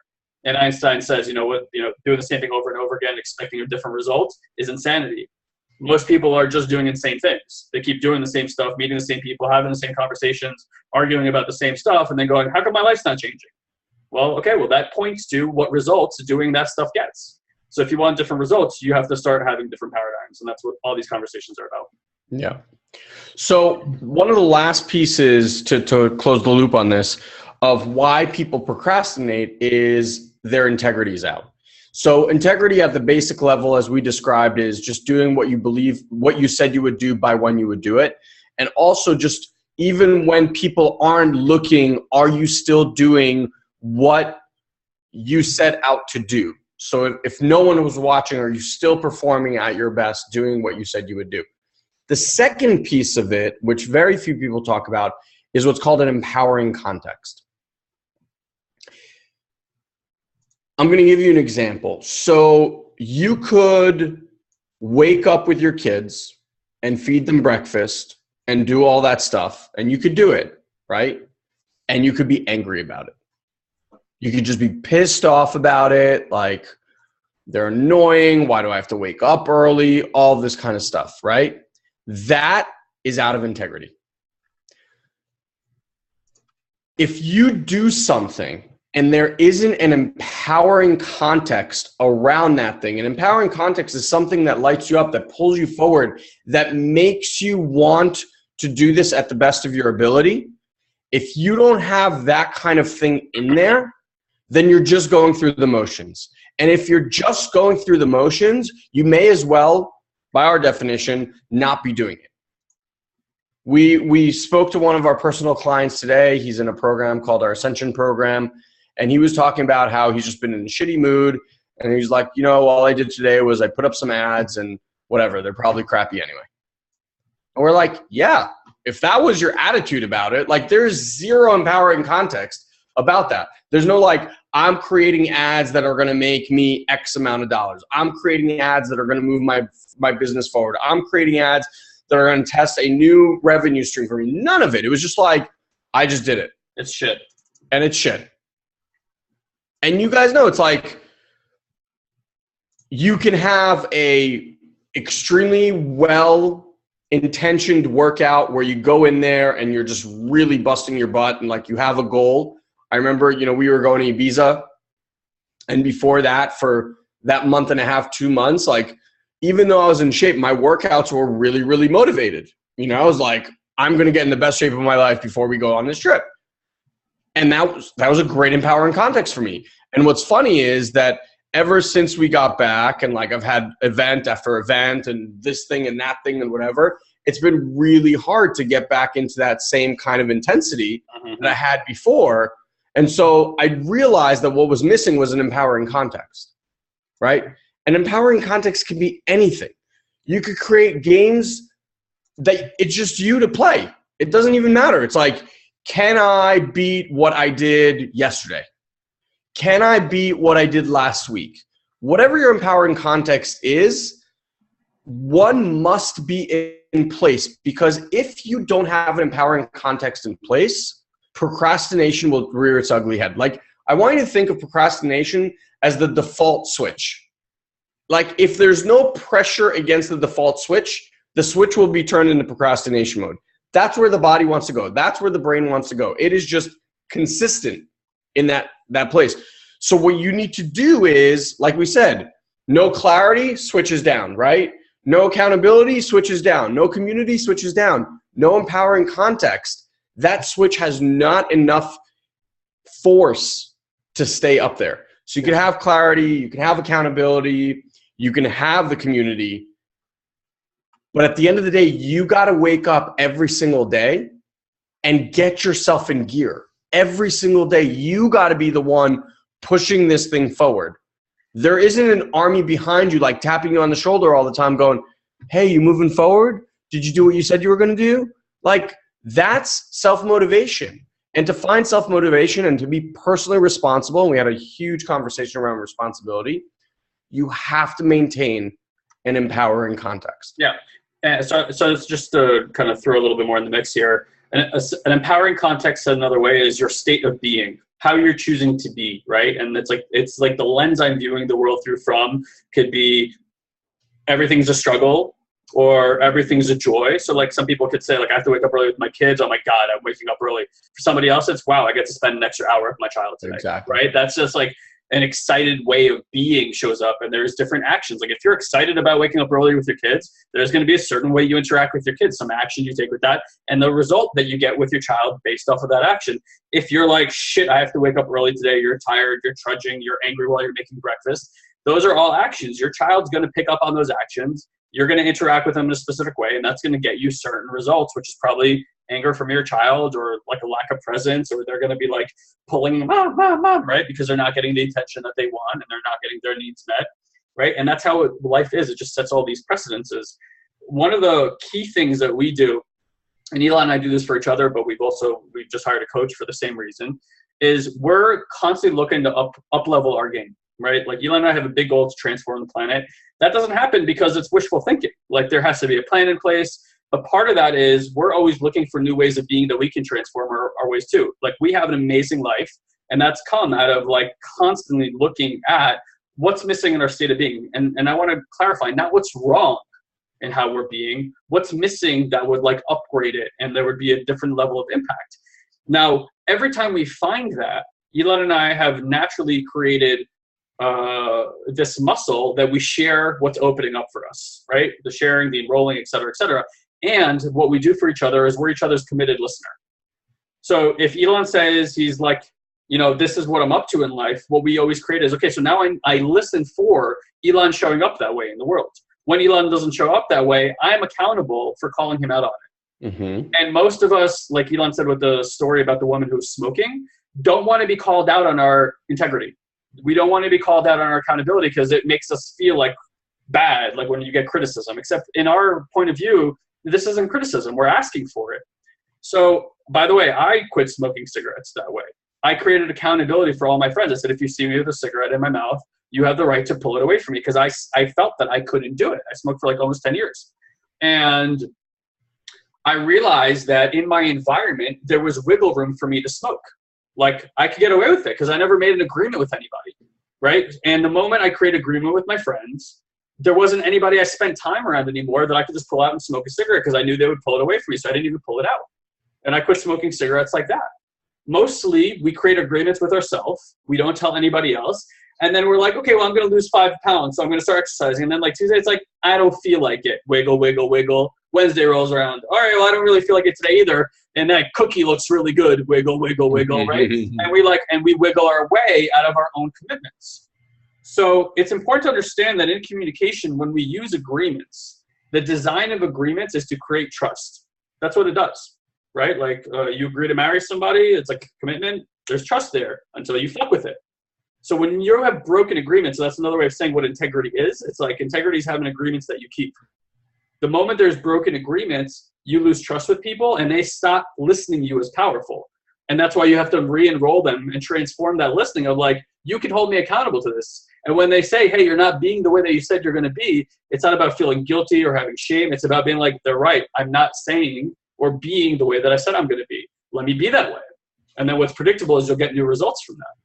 And Einstein says, doing the same thing over and over again, expecting a different result is insanity. Most people are just doing insane things. They keep doing the same stuff, meeting the same people, having the same conversations, arguing about the same stuff, and then going, how come my life's not changing? Well, that points to what results doing that stuff gets. So if you want different results, you have to start having different paradigms. And that's what all these conversations are about. Yeah. So one of the last pieces to close the loop on this of why people procrastinate is their integrity is out. So integrity at the basic level, as we described, is just doing what you believe, what you said you would do by when you would do it. And also just even when people aren't looking, are you still doing what you set out to do? So if no one was watching, are you still performing at your best, doing what you said you would do? The second piece of it, which very few people talk about, is what's called an empowering context. I'm going to give you an example. So you could wake up with your kids and feed them breakfast and do all that stuff, and you could do it, right? And you could be angry about it. You could just be pissed off about it, like they're annoying, why do I have to wake up early, all this kind of stuff, right? That is out of integrity. If you do something and there isn't an empowering context around that thing. An empowering context is something that lights you up, that pulls you forward, that makes you want to do this at the best of your ability. If you don't have that kind of thing in there, then you're just going through the motions. And if you're just going through the motions, you may as well, by our definition, not be doing it. We spoke to one of our personal clients today. He's in a program called our Ascension program. And he was talking about how he's just been in a shitty mood. And he's like, you know, all I did today was I put up some ads and whatever. They're probably crappy anyway. And we're like, yeah, if that was your attitude about it, like there's zero empowering context about that. There's no like, I'm creating ads that are going to make me X amount of dollars. I'm creating ads that are going to move my business forward. I'm creating ads that are going to test a new revenue stream for me. None of it. It was just like, I just did it. It's shit. And it's shit. And you guys know, it's like you can have a extremely well-intentioned workout where you go in there and you're just really busting your butt and like you have a goal. I remember, you know, we were going to Ibiza, and before that, for that month and a half, 2 months, like even though I was in shape, my workouts were really, really motivated. You know, I was like, I'm going to get in the best shape of my life before we go on this trip. And that was a great empowering context for me. And what's funny is that ever since we got back and like I've had event after event and this thing and that thing and whatever, it's been really hard to get back into that same kind of intensity that I had before. And so I realized that what was missing was an empowering context, right? An empowering context can be anything. You could create games that it's just you to play. It doesn't even matter. It's like, can I beat what I did yesterday? Can I beat what I did last week? Whatever your empowering context is, one must be in place, because if you don't have an empowering context in place, procrastination will rear its ugly head. Like, I want you to think of procrastination as the default switch. Like, if there's no pressure against the default switch, the switch will be turned into procrastination mode. That's where the body wants to go. That's where the brain wants to go. It is just consistent in that place. So what you need to do is, like we said, no clarity, switches down, right? No accountability, switches down. No community, switches down. No empowering context. That switch has not enough force to stay up there. So you can have clarity, you can have accountability, you can have the community, but at the end of the day, you got to wake up every single day and get yourself in gear. Every single day, you got to be the one pushing this thing forward. There isn't an army behind you like tapping you on the shoulder all the time going, hey, you moving forward? Did you do what you said you were going to do? Like, that's self-motivation. And to find self-motivation and to be personally responsible, and we had a huge conversation around responsibility, you have to maintain an empowering context. Yeah. And so it's just to kind of throw a little bit more in the mix here. An empowering context, said another way, is your state of being, how you're choosing to be, right? And it's like the lens I'm viewing the world through from could be everything's a struggle or everything's a joy. So like some people could say, like, I have to wake up early with my kids. Oh my God, I'm waking up early. For somebody else, it's, wow, I get to spend an extra hour with my child today. Exactly. Right? That's just like an excited way of being shows up, and there's different actions. Like if you're excited about waking up early with your kids, there's going to be a certain way you interact with your kids, some action you take with that, and the result that you get with your child based off of that action. If you're like, shit, I have to wake up early today, you're tired, you're trudging, you're angry while you're making breakfast, those are all actions. Your child's going to pick up on those actions. You're going to interact with them in a specific way, and that's going to get you certain results, which is probably anger from your child or like a lack of presence, or they're going to be like pulling mom, mom, mom, right? Because they're not getting the attention that they want and they're not getting their needs met, right? And that's how life is. It just sets all these precedences. One of the key things that we do, and Eli and I do this for each other, but we've just hired a coach for the same reason, is we're constantly looking to up level our game, right? Like Eli and I have a big goal to transform the planet. That doesn't happen because it's wishful thinking. Like there has to be a plan in place. But part of that is we're always looking for new ways of being that we can transform our ways too. Like we have an amazing life, and that's come out of like constantly looking at what's missing in our state of being. And I want to clarify, not what's wrong in how we're being, what's missing that would like upgrade it and there would be a different level of impact. Now, every time we find that, Elon and I have naturally created this muscle that we share what's opening up for us, right? The sharing, the enrolling, et cetera, et cetera. And what we do for each other is we're each other's committed listener. So if Elon says he's like, you know, this is what I'm up to in life, what we always create is, okay, so now I listen for Elon showing up that way in the world. When Elon doesn't show up that way, I'm accountable for calling him out on it. Mm-hmm. And most of us, like Elon said with the story about the woman who was smoking, don't want to be called out on our integrity. We don't want to be called out on our accountability because it makes us feel like bad, like when you get criticism. Except in our point of view, this isn't criticism. We're asking for it. So, by the way, I quit smoking cigarettes that way. I created accountability for all my friends. I said, if you see me with a cigarette in my mouth, you have the right to pull it away from me, because I felt that I couldn't do it. I smoked for like almost 10 years. And I realized that in my environment, there was wiggle room for me to smoke. Like I could get away with it because I never made an agreement with anybody, right? And the moment I create agreement with my friends, there wasn't anybody I spent time around anymore that I could just pull out and smoke a cigarette because I knew they would pull it away from me, so I didn't even pull it out. And I quit smoking cigarettes like that. Mostly, we create agreements with ourselves. We don't tell anybody else. And then we're like, okay, well, I'm going to lose 5 pounds, so I'm going to start exercising. And then like Tuesday, it's like, I don't feel like it. Wiggle, wiggle, wiggle. Wednesday rolls around. All right, well, I don't really feel like it today either. And that cookie looks really good. Wiggle, wiggle, wiggle, right? And we wiggle our way out of our own commitments. So it's important to understand that in communication, when we use agreements, the design of agreements is to create trust. That's what it does, right? Like you agree to marry somebody, it's like a commitment. There's trust there until you fuck with it. So when you have broken agreements, so that's another way of saying what integrity is. It's like integrity is having agreements that you keep. The moment there's broken agreements, you lose trust with people and they stop listening to you as powerful. And that's why you have to re-enroll them and transform that listening of like, you can hold me accountable to this. And when they say, hey, you're not being the way that you said you're going to be, it's not about feeling guilty or having shame. It's about being like, they're right. I'm not saying or being the way that I said I'm going to be. Let me be that way. And then what's predictable is you'll get new results from that.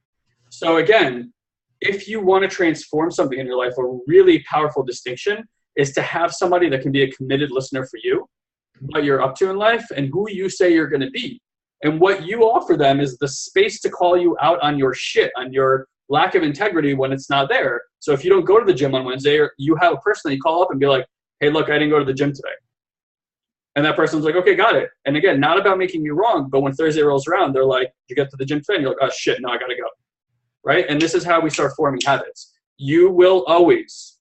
So again, if you want to transform something in your life, a really powerful distinction is to have somebody that can be a committed listener for you, what you're up to in life, and who you say you're going to be. And what you offer them is the space to call you out on your shit, on your lack of integrity when it's not there. So if you don't go to the gym on Wednesday, or you have a person that you call up and be like, hey, look, I didn't go to the gym today. And that person's like, okay, got it. And again, not about making you wrong, but when Thursday rolls around, they're like, you get to the gym today? And you're like, oh shit, no, I got to go. Right? And this is how we start forming habits. You will always,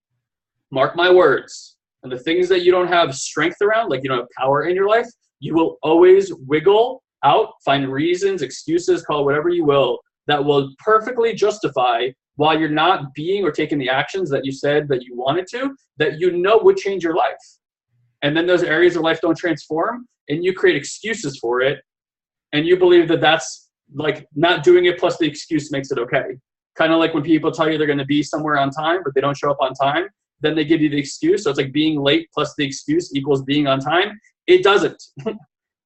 mark my words, and the things that you don't have strength around, like you don't have power in your life, you will always wiggle out, find reasons, excuses, call it whatever you will, that will perfectly justify while you're not being or taking the actions that you said that you wanted to, that you know would change your life. And then those areas of life don't transform, and you create excuses for it, and you believe that that's like not doing it plus the excuse makes it okay. Kind of like when people tell you they're going to be somewhere on time, but they don't show up on time, then they give you the excuse. So it's like being late plus the excuse equals being on time. It doesn't.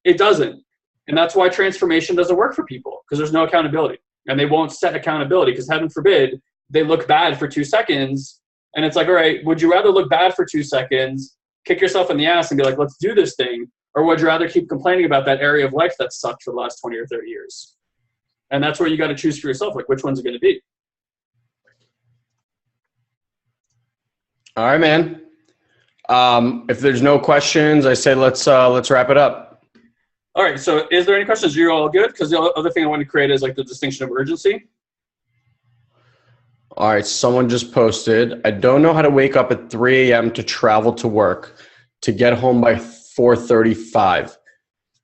It doesn't. And that's why transformation doesn't work for people, because there's no accountability. And they won't set accountability because heaven forbid they look bad for 2 seconds. And it's like, all right, would you rather look bad for 2 seconds, kick yourself in the ass and be like, let's do this thing? Or would you rather keep complaining about that area of life that sucked for the last 20 or 30 years? And that's where you got to choose for yourself, like which one's it going to be. All right, man. If there's no questions, I say let's wrap it up. All right. So is there any questions? You're all good? Because the other thing I want to create is like the distinction of urgency. All right. Someone just posted, I don't know how to wake up at 3 a.m. to travel to work to get home by 4:35.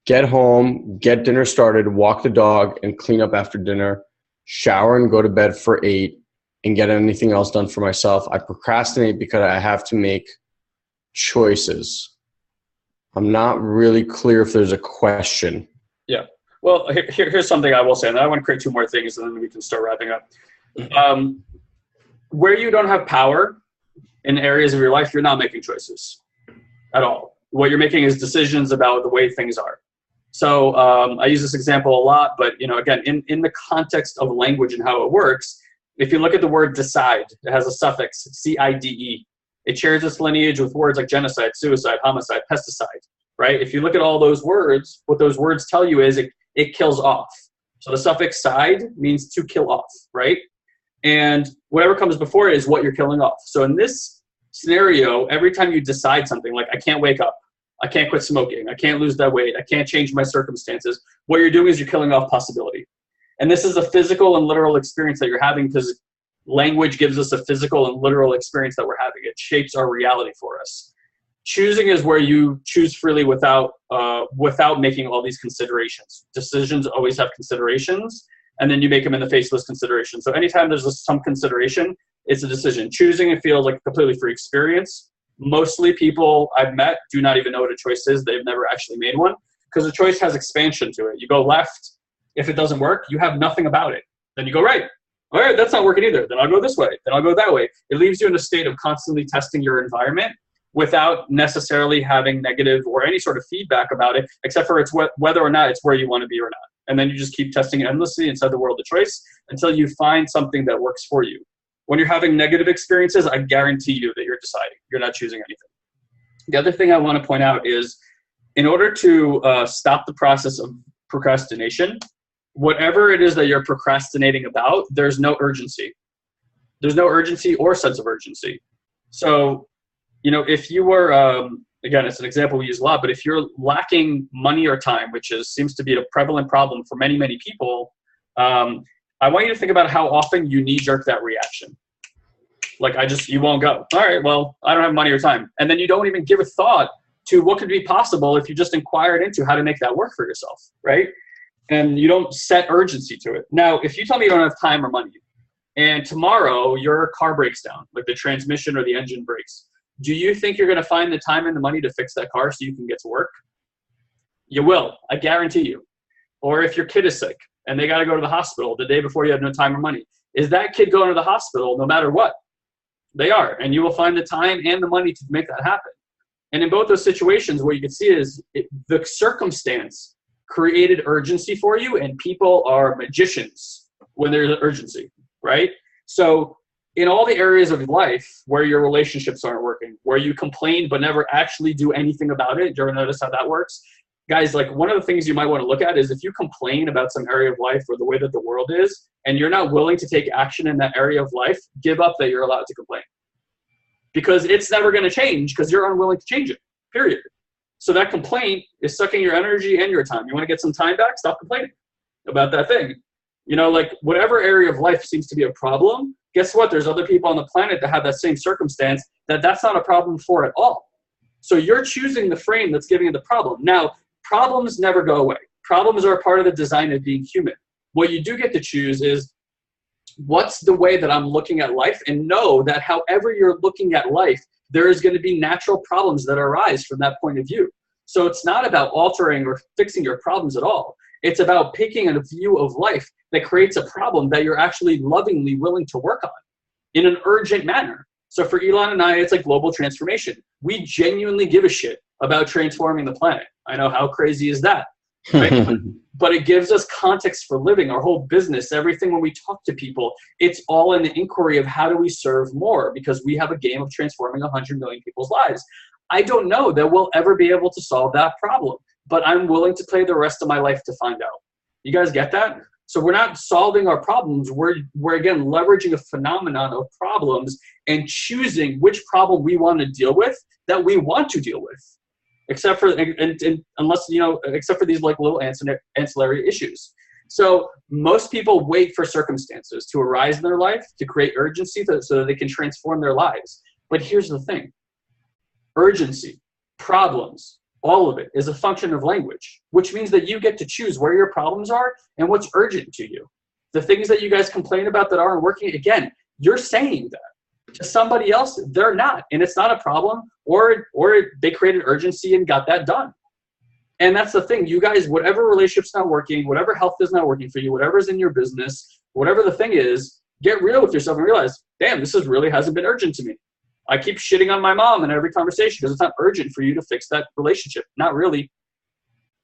Get home, get dinner started, walk the dog, and clean up after dinner, shower and go to bed for 8, and get anything else done for myself. I procrastinate because I have to make choices. I'm not really clear if there's a question. Yeah. Well, here's something I will say, and I want to create 2 more things, and then we can start wrapping up. Where you don't have power in areas of your life, you're not making choices at all. What you're making is decisions about the way things are. So I use this example a lot, but again, in the context of language and how it works, if you look at the word decide, it has a suffix, C-I-D-E. It shares its lineage with words like genocide, suicide, homicide, pesticide, right? If you look at all those words, what those words tell you is it kills off. So the suffix side means to kill off, right? And whatever comes before it is what you're killing off. So in this scenario, every time you decide something like, I can't wake up, I can't quit smoking, I can't lose that weight, I can't change my circumstances, what you're doing is you're killing off possibility. And this is a physical and literal experience that you're having, because language gives us a physical and literal experience that we're having. It shapes our reality for us. Choosing is where you choose freely without making all these considerations. Decisions always have considerations, and then you make them in the face of those considerations. So anytime there's some consideration, it's a decision. Choosing, it feels like a completely free experience. Mostly people I've met do not even know what a choice is. They've never actually made one, because a choice has expansion to it. You go left. If it doesn't work, you have nothing about it. Then you go right. All right, that's not working either. Then I'll go this way. Then I'll go that way. It leaves you in a state of constantly testing your environment without necessarily having negative or any sort of feedback about it, except for it's whether or not it's where you want to be or not. And then you just keep testing endlessly inside the world of choice until you find something that works for you. When you're having negative experiences, I guarantee you that you're deciding. You're not choosing anything. The other thing I want to point out is, in order to stop the process of procrastination, whatever it is that you're procrastinating about, there's no urgency. There's no urgency or sense of urgency. So, if you were, again, it's an example we use a lot, but if you're lacking money or time, which seems to be a prevalent problem for many, many people, I want you to think about how often you knee-jerk that reaction. Like, you won't go. All right, well, I don't have money or time. And then you don't even give a thought to what could be possible if you just inquired into how to make that work for yourself, right? And you don't set urgency to it. Now, if you tell me you don't have time or money, and tomorrow your car breaks down, like the transmission or the engine breaks, do you think you're going to find the time and the money to fix that car so you can get to work? You will, I guarantee you. Or if your kid is sick and they got to go to the hospital the day before you have no time or money, is that kid going to the hospital no matter what? They are, and you will find the time and the money to make that happen. And in both those situations, what you can see is the circumstance created urgency for you, and people are magicians when there's urgency, right? So in all the areas of life where your relationships aren't working, where you complain but never actually do anything about it, do you ever notice how that works? Guys, like, one of the things you might want to look at is, if you complain about some area of life or the way that the world is, and you're not willing to take action in that area of life, give up that you're allowed to complain. Because it's never going to change, because you're unwilling to change it, period. So that complaint is sucking your energy and your time. You want to get some time back? Stop complaining about that thing. Like, whatever area of life seems to be a problem, guess what? There's other people on the planet that have that same circumstance that's not a problem for at all. So you're choosing the frame that's giving you the problem. Now, problems never go away. Problems are a part of the design of being human. What you do get to choose is, what's the way that I'm looking at life? And know that however you're looking at life, there is going to be natural problems that arise from that point of view. So it's not about altering or fixing your problems at all. It's about picking a view of life that creates a problem that you're actually lovingly willing to work on in an urgent manner. So for Elon and I, it's like global transformation. We genuinely give a shit about transforming the planet. I know, how crazy is that? Right? But it gives us context for living. Our whole business, everything, when we talk to people, it's all in the inquiry of how do we serve more, because we have a game of transforming 100 million people's lives. I don't know that we'll ever be able to solve that problem, but I'm willing to play the rest of my life to find out. You guys get that? So we're not solving our problems. We're again leveraging a phenomenon of problems and choosing which problem we want to deal with that we want to deal with. Except for except for these like little ancillary issues. So most people wait for circumstances to arise in their life to create urgency so that they can transform their lives. But here's the thing: urgency, problems, all of it is a function of language, which means that you get to choose where your problems are and what's urgent to you. The things that you guys complain about that aren't working, again, you're saying that. To somebody else, they're not, and it's not a problem, or they created urgency and got that done. And that's the thing, you guys, whatever relationship's not working, whatever health is not working for you, whatever's in your business, whatever the thing is, get real with yourself and realize, damn, this really hasn't been urgent to me. I keep shitting on my mom in every conversation because it's not urgent for you to fix that relationship. Not really.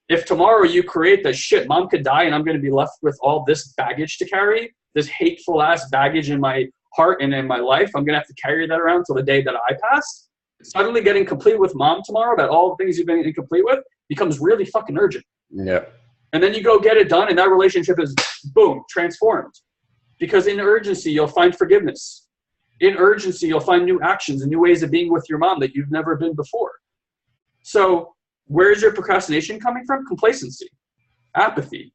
If tomorrow you create that shit, mom could die and I'm going to be left with all this baggage to carry, this hateful ass baggage in my heart and in my life, I'm gonna have to carry that around till the day that I pass. Suddenly getting complete with mom tomorrow about all the things you've been incomplete with becomes really fucking urgent. Yeah. And then you go get it done, and that relationship is, boom, transformed. Because in urgency, you'll find forgiveness. In urgency, you'll find new actions and new ways of being with your mom that you've never been before. So where's your procrastination coming from? Complacency, apathy,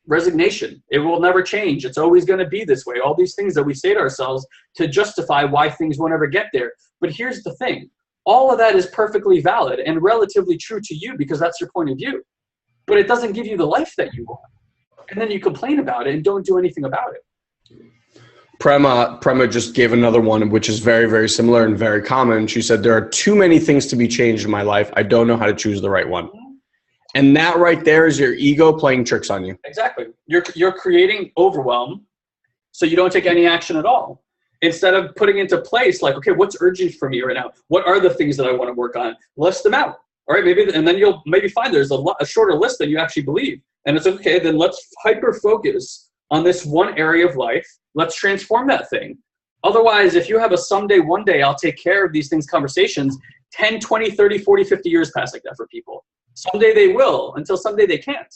resignation. It will never change. It's always going to be this way. All these things that we say to ourselves to justify why things won't ever get there. But here's the thing. All of that is perfectly valid and relatively true to you because that's your point of view. But it doesn't give you the life that you want. And then you complain about it and don't do anything about it. Prema just gave another one, which is very, very similar and very common. She said, there are too many things to be changed in my life. I don't know how to choose the right one. And that right there is your ego playing tricks on you. Exactly. You're creating overwhelm so you don't take any action at all. Instead of putting into place like, okay, what's urgent for me right now? What are the things that I want to work on? List them out. All right, and then you'll maybe find there's a shorter list than you actually believe. And it's okay, then let's hyper focus on this one area of life. Let's transform that thing. Otherwise, if you have a someday, one day, I'll take care of these things conversations, 10, 20, 30, 40, 50 years pass like that for people. Someday they will, until someday they can't.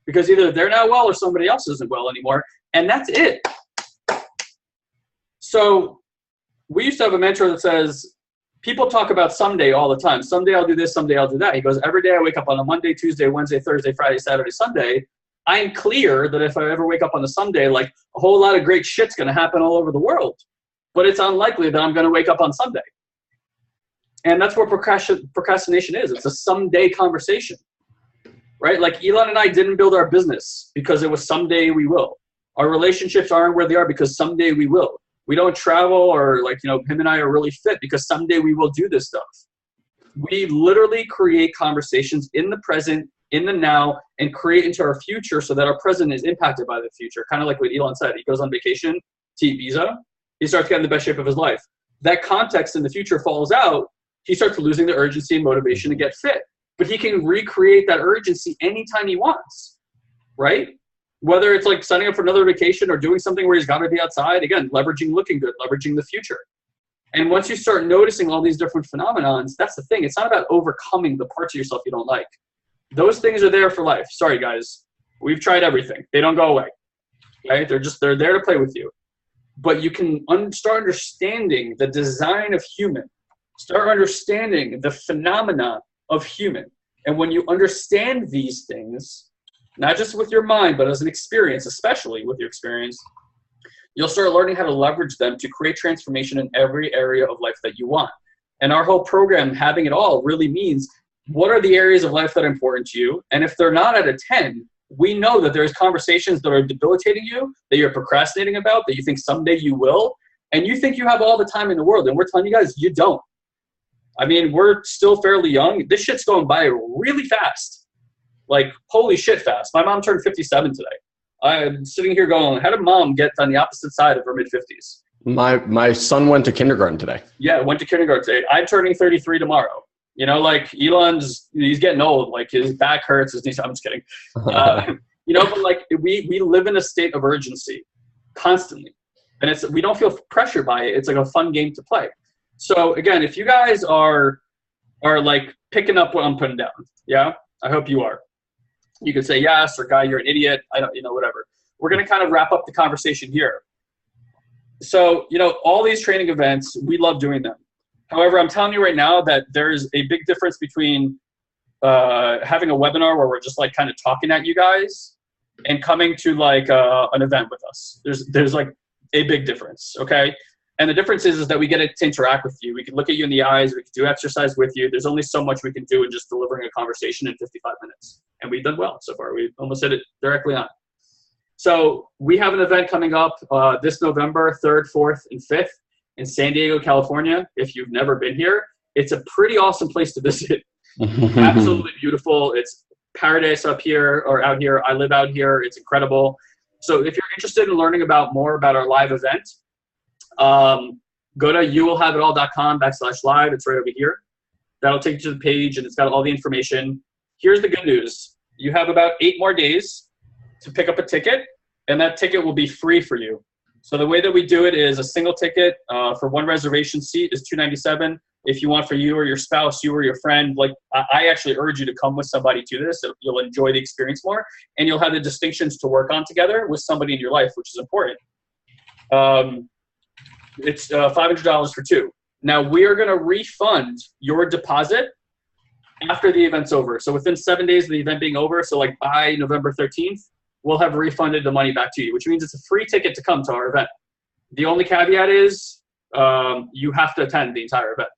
Because either they're not well or somebody else isn't well anymore. And that's it. So we used to have a mentor that says, people talk about someday all the time. Someday I'll do this, someday I'll do that. He goes, every day I wake up on a Monday, Tuesday, Wednesday, Thursday, Friday, Saturday, Sunday. I'm clear that if I ever wake up on a Sunday, like a whole lot of great shit's going to happen all over the world. But it's unlikely that I'm going to wake up on Sunday. And that's what procrastination is. It's a someday conversation, right? Like Elon and I didn't build our business because it was someday we will. Our relationships aren't where they are because someday we will. We don't travel or like, him and I are really fit because someday we will do this stuff. We literally create conversations in the present, in the now, and create into our future so that our present is impacted by the future. Kind of like what Elon said. He goes on vacation to Ibiza. He starts getting the best shape of his life. That context in the future falls out. He starts losing the urgency and motivation to get fit. But he can recreate that urgency anytime he wants, right? Whether it's like signing up for another vacation or doing something where he's got to be outside, again, leveraging looking good, leveraging the future. And once you start noticing all these different phenomenons, that's the thing. It's not about overcoming the parts of yourself you don't like. Those things are there for life. Sorry, guys. We've tried everything. They don't go away, right? They're there to play with you. But you can start understanding the design of human. Start understanding the phenomena of human. And when you understand these things, not just with your mind, but as an experience, especially with your experience, you'll start learning how to leverage them to create transformation in every area of life that you want. And our whole program, having it all, really means what are the areas of life that are important to you? And if they're not at a 10, we know that there's conversations that are debilitating you, that you're procrastinating about, that you think someday you will, and you think you have all the time in the world. And we're telling you guys, you don't. I mean, we're still fairly young. This shit's going by really fast. Like, holy shit fast. My mom turned 57 today. I'm sitting here going, how did mom get on the opposite side of her mid-50s? My son went to kindergarten today. Yeah, went to kindergarten today. I'm turning 33 tomorrow. Like Elon's, he's getting old. Like his back hurts, his knees. I'm just kidding. But like we live in a state of urgency constantly, and we don't feel pressured by it. It's like a fun game to play. So again, if you guys are like picking up what I'm putting down, yeah, I hope you are. You can say yes, or guy, you're an idiot. I don't, whatever. We're gonna kind of wrap up the conversation here. So all these training events, we love doing them. However, I'm telling you right now that there's a big difference between having a webinar where we're just like kind of talking at you guys and coming to like an event with us. There's like a big difference, okay? And the difference is that we get to interact with you. We can look at you in the eyes. We can do exercise with you. There's only so much we can do in just delivering a conversation in 55 minutes. And we've done well so far. We almost hit it directly on. So we have an event coming up this November 3rd, 4th, and 5th. In San Diego, California. If you've never been here, it's a pretty awesome place to visit. Absolutely beautiful. It's paradise up here or out here. I live out here. It's incredible. So if you're interested in learning more about our live event, go to youwillhaveitall.com/live. It's right over here. That'll take you to the page and it's got all the information. Here's the good news. You have about 8 more days to pick up a ticket, and that ticket will be free for you. So the way that we do it is a single ticket for one reservation seat is $297. If you want for you or your spouse, you or your friend, like I actually urge you to come with somebody to this. So you'll enjoy the experience more, and you'll have the distinctions to work on together with somebody in your life, which is important. It's $500 for two. Now we are going to refund your deposit after the event's over. So within 7 days of the event being over, so like by November 13th, we'll have refunded the money back to you, which means it's a free ticket to come to our event. The only caveat is you have to attend the entire event.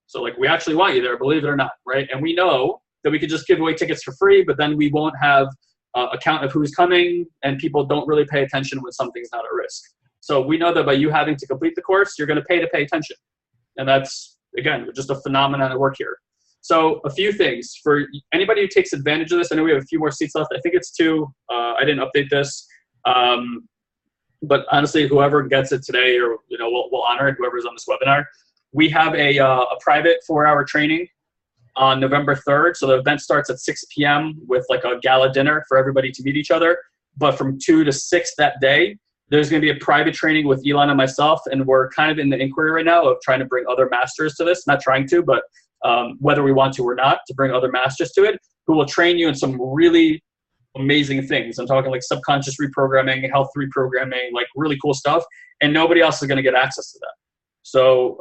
So like we actually want you there, believe it or not, right? And we know that we could just give away tickets for free, but then we won't have a count of who's coming, and people don't really pay attention when something's not at risk. So we know that by you having to complete the course, you're going to pay attention. And that's, again, just a phenomenon at work here. So a few things for anybody who takes advantage of this. I know we have a few more seats left. I think it's 2. I didn't update this. But honestly, whoever gets it today, or we'll honor it, whoever's on this webinar. We have a private 4-hour training on November 3rd. So the event starts at 6 p.m. with like a gala dinner for everybody to meet each other. But from 2 to 6 that day, there's going to be a private training with Elon and myself. And we're kind of in the inquiry right now of trying to bring other masters to this. Not trying to, but whether we want to or not, to bring other masters to it who will train you in some really amazing things. I'm talking like subconscious reprogramming, health reprogramming, like really cool stuff. And nobody else is going to get access to that. So,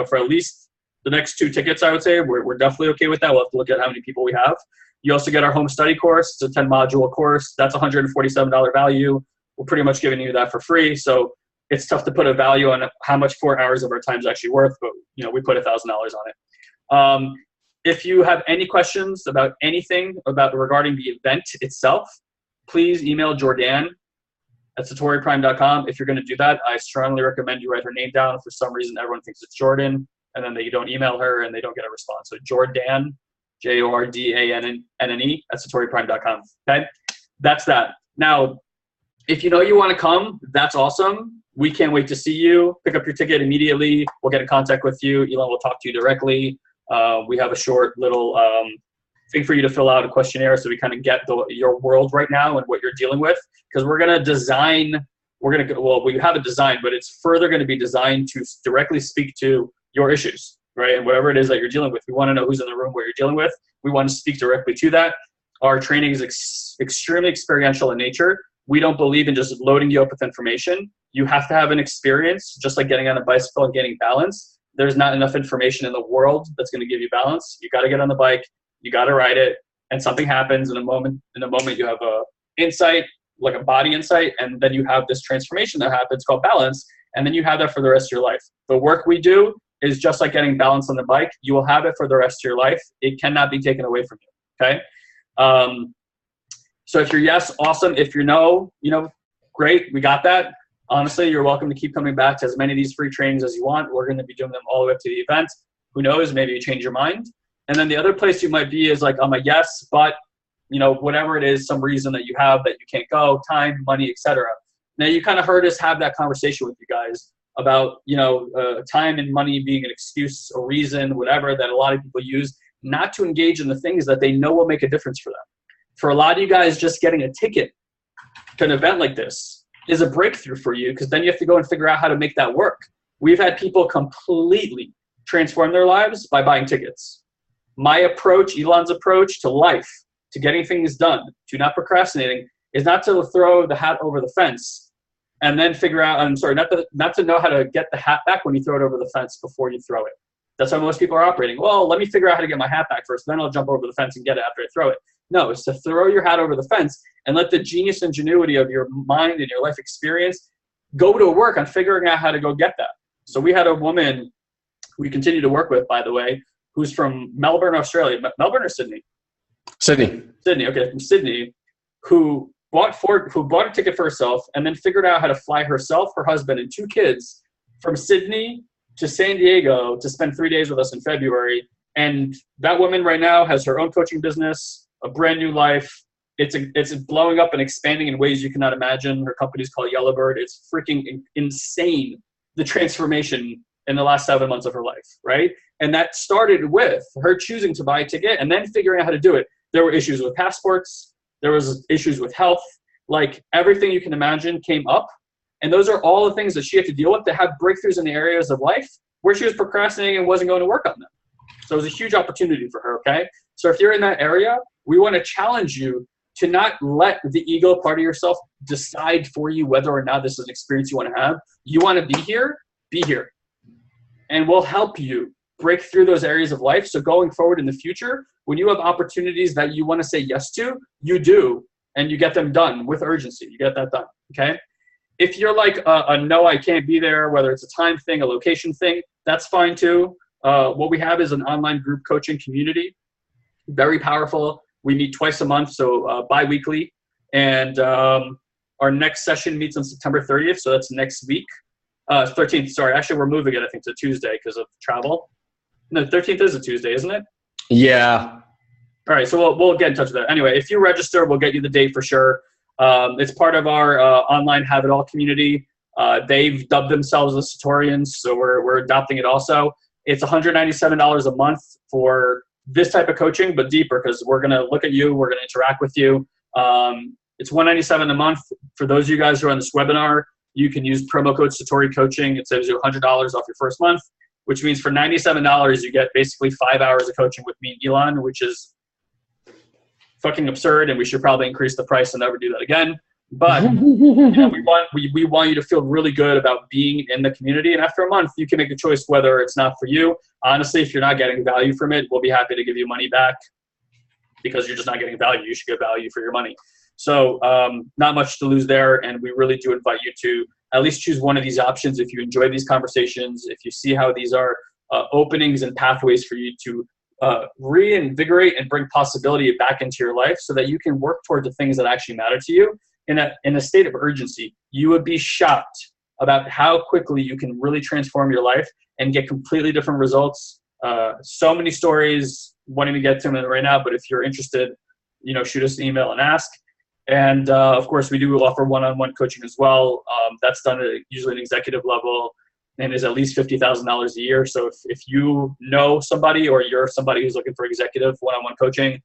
for at least the next 2 tickets, I would say we're definitely okay with that. We'll have to look at how many people we have. You also get our home study course. It's a 10-module course. That's $147 value. We're pretty much giving you that for free. So it's tough to put a value on how much 4 hours of our time is actually worth, but we put $1,000 on it. If you have any questions about anything regarding the event itself, please email Jordan at SatoriPrime.com. If you're going to do that, I strongly recommend you write her name down. For some reason, everyone thinks it's Jordan, and then they don't email her and they don't get a response. So Jordan, Jordanne at SatoriPrime.com. Okay, that's that. Now, if you want to come, that's awesome. We can't wait to see you. Pick up your ticket immediately. We'll get in contact with you. Elon will talk to you directly. We have a short little thing for you to fill out, a questionnaire, so we kind of get your world right now and what you're dealing with. Because we're going to design, we have a design, but it's further going to be designed to directly speak to your issues, right? And whatever it is that you're dealing with, we want to know who's in the room, what you're dealing with. We want to speak directly to that. Our training is extremely experiential in nature. We don't believe in just loading you up with information. You have to have an experience, just like getting on a bicycle and getting balance. There's not enough information in the world that's going to give you balance. You got to get on the bike, you got to ride it, and something happens in a moment. In a moment, you have a insight, like a body insight, and then you have this transformation that happens called balance, and then you have that for the rest of your life. The work we do is just like getting balance on the bike. You will have it for the rest of your life. It cannot be taken away from you. Okay. So if you're yes, awesome. If you're no, great, we got that. Honestly, you're welcome to keep coming back to as many of these free trainings as you want. We're going to be doing them all the way up to the event. Who knows, maybe you change your mind. And then the other place you might be is like, I'm a yes, but whatever it is, some reason that you have that you can't go, time, money, etc. Now you kind of heard us have that conversation with you guys about, time and money being an excuse, a reason, whatever, that a lot of people use not to engage in the things that they know will make a difference for them. For a lot of you guys, just getting a ticket to an event like this is a breakthrough for you, because then you have to go and figure out how to make that work. We've had people completely transform their lives by buying tickets. My approach, Elon's approach to life, to getting things done, to not procrastinating, is not to throw the hat over the fence and then figure out, not to know how to get the hat back when you throw it over the fence before you throw it. That's how most people are operating. Well, let me figure out how to get my hat back first, then I'll jump over the fence and get it after I throw it. No, it's to throw your hat over the fence and let the genius ingenuity of your mind and your life experience go to work on figuring out how to go get that. So we had a woman we continue to work with, by the way, who's from Melbourne, Australia. Melbourne or Sydney? Sydney. Sydney, okay, from Sydney, who bought a ticket for herself and then figured out how to fly herself, her husband, and 2 kids from Sydney to San Diego to spend 3 days with us in February. And that woman right now has her own coaching business, a brand new life. It's blowing up and expanding in ways you cannot imagine. Her company's called Yellowbird. It's freaking insane, the transformation in the last 7 months of her life, right? And that started with her choosing to buy a ticket and then figuring out how to do it. There were issues with passports. There was issues with health. Like everything you can imagine came up. And those are all the things that she had to deal with to have breakthroughs in the areas of life where she was procrastinating and wasn't going to work on them. So it was a huge opportunity for her, okay? So if you're in that area, we want to challenge you to not let the ego part of yourself decide for you whether or not this is an experience you want to have. You want to be here, and we'll help you break through those areas of life. So going forward in the future, when you have opportunities that you want to say yes to, you do, and you get them done with urgency. You get that done, okay? If you're like a no, I can't be there, whether it's a time thing, a location thing, that's fine too. What we have is an online group coaching community, very powerful. We meet twice a month, so bi-weekly. And our next session meets on September 30th, so that's next week. 13th, sorry. Actually, we're moving it, I think, to Tuesday because of travel. No, 13th is a Tuesday, isn't it? Yeah. All right, so we'll get in touch with that. Anyway, if you register, we'll get you the date for sure. It's part of our online Have It All community. They've dubbed themselves the Satorians, so we're adopting it also. It's $197 a month for this type of coaching, but deeper, because we're going to look at you. We're going to interact with you. It's $197 a month. For those of you guys who are on this webinar, you can use promo code Satori Coaching. It saves you $100 off your first month, which means for $97, you get basically 5 hours of coaching with me and Elon, which is fucking absurd, and we should probably increase the price and never do that again. But you know, we want you to feel really good about being in the community, and after a month, you can make a choice whether it's not for you. Honestly, if you're not getting value from it, we'll be happy to give you money back because you're just not getting value. You should get value for your money. So not much to lose there, and we really do invite you to at least choose one of these options if you enjoy these conversations, if you see how these are openings and pathways for you to reinvigorate and bring possibility back into your life so that you can work toward the things that actually matter to you in a state of urgency. You would be shocked about how quickly you can really transform your life and get completely different results. So many stories, wanting to get to them right now, but if you're interested, you know, shoot us an email and ask. And of course, we do offer one-on-one coaching as well. That's done at usually an executive level and is at least $50,000 a year. So if you know somebody or you're somebody who's looking for executive one-on-one coaching,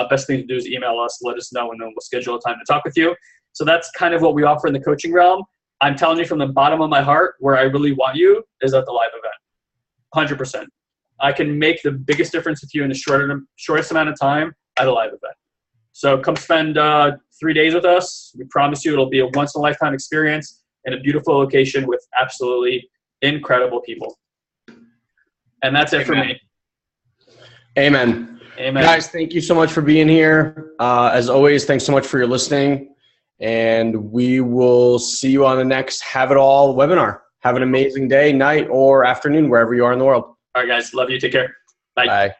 best thing to do is email us, let us know, and then we'll schedule a time to talk with you. So that's kind of what we offer in the coaching realm. I'm telling you from the bottom of my heart, where I really want you is at the live event, 100%. I can make the biggest difference with you in the shortest amount of time at a live event. So come spend 3 days with us. We promise you it'll be a once-in-a-lifetime experience in a beautiful location with absolutely incredible people. And that's it for me. Amen. Amen. Guys, thank you so much for being here. As always, thanks so much for your listening. And we will see you on the next Have It All webinar. Have an amazing day, night, or afternoon, wherever you are in the world. All right, guys. Love you. Take care. Bye. Bye.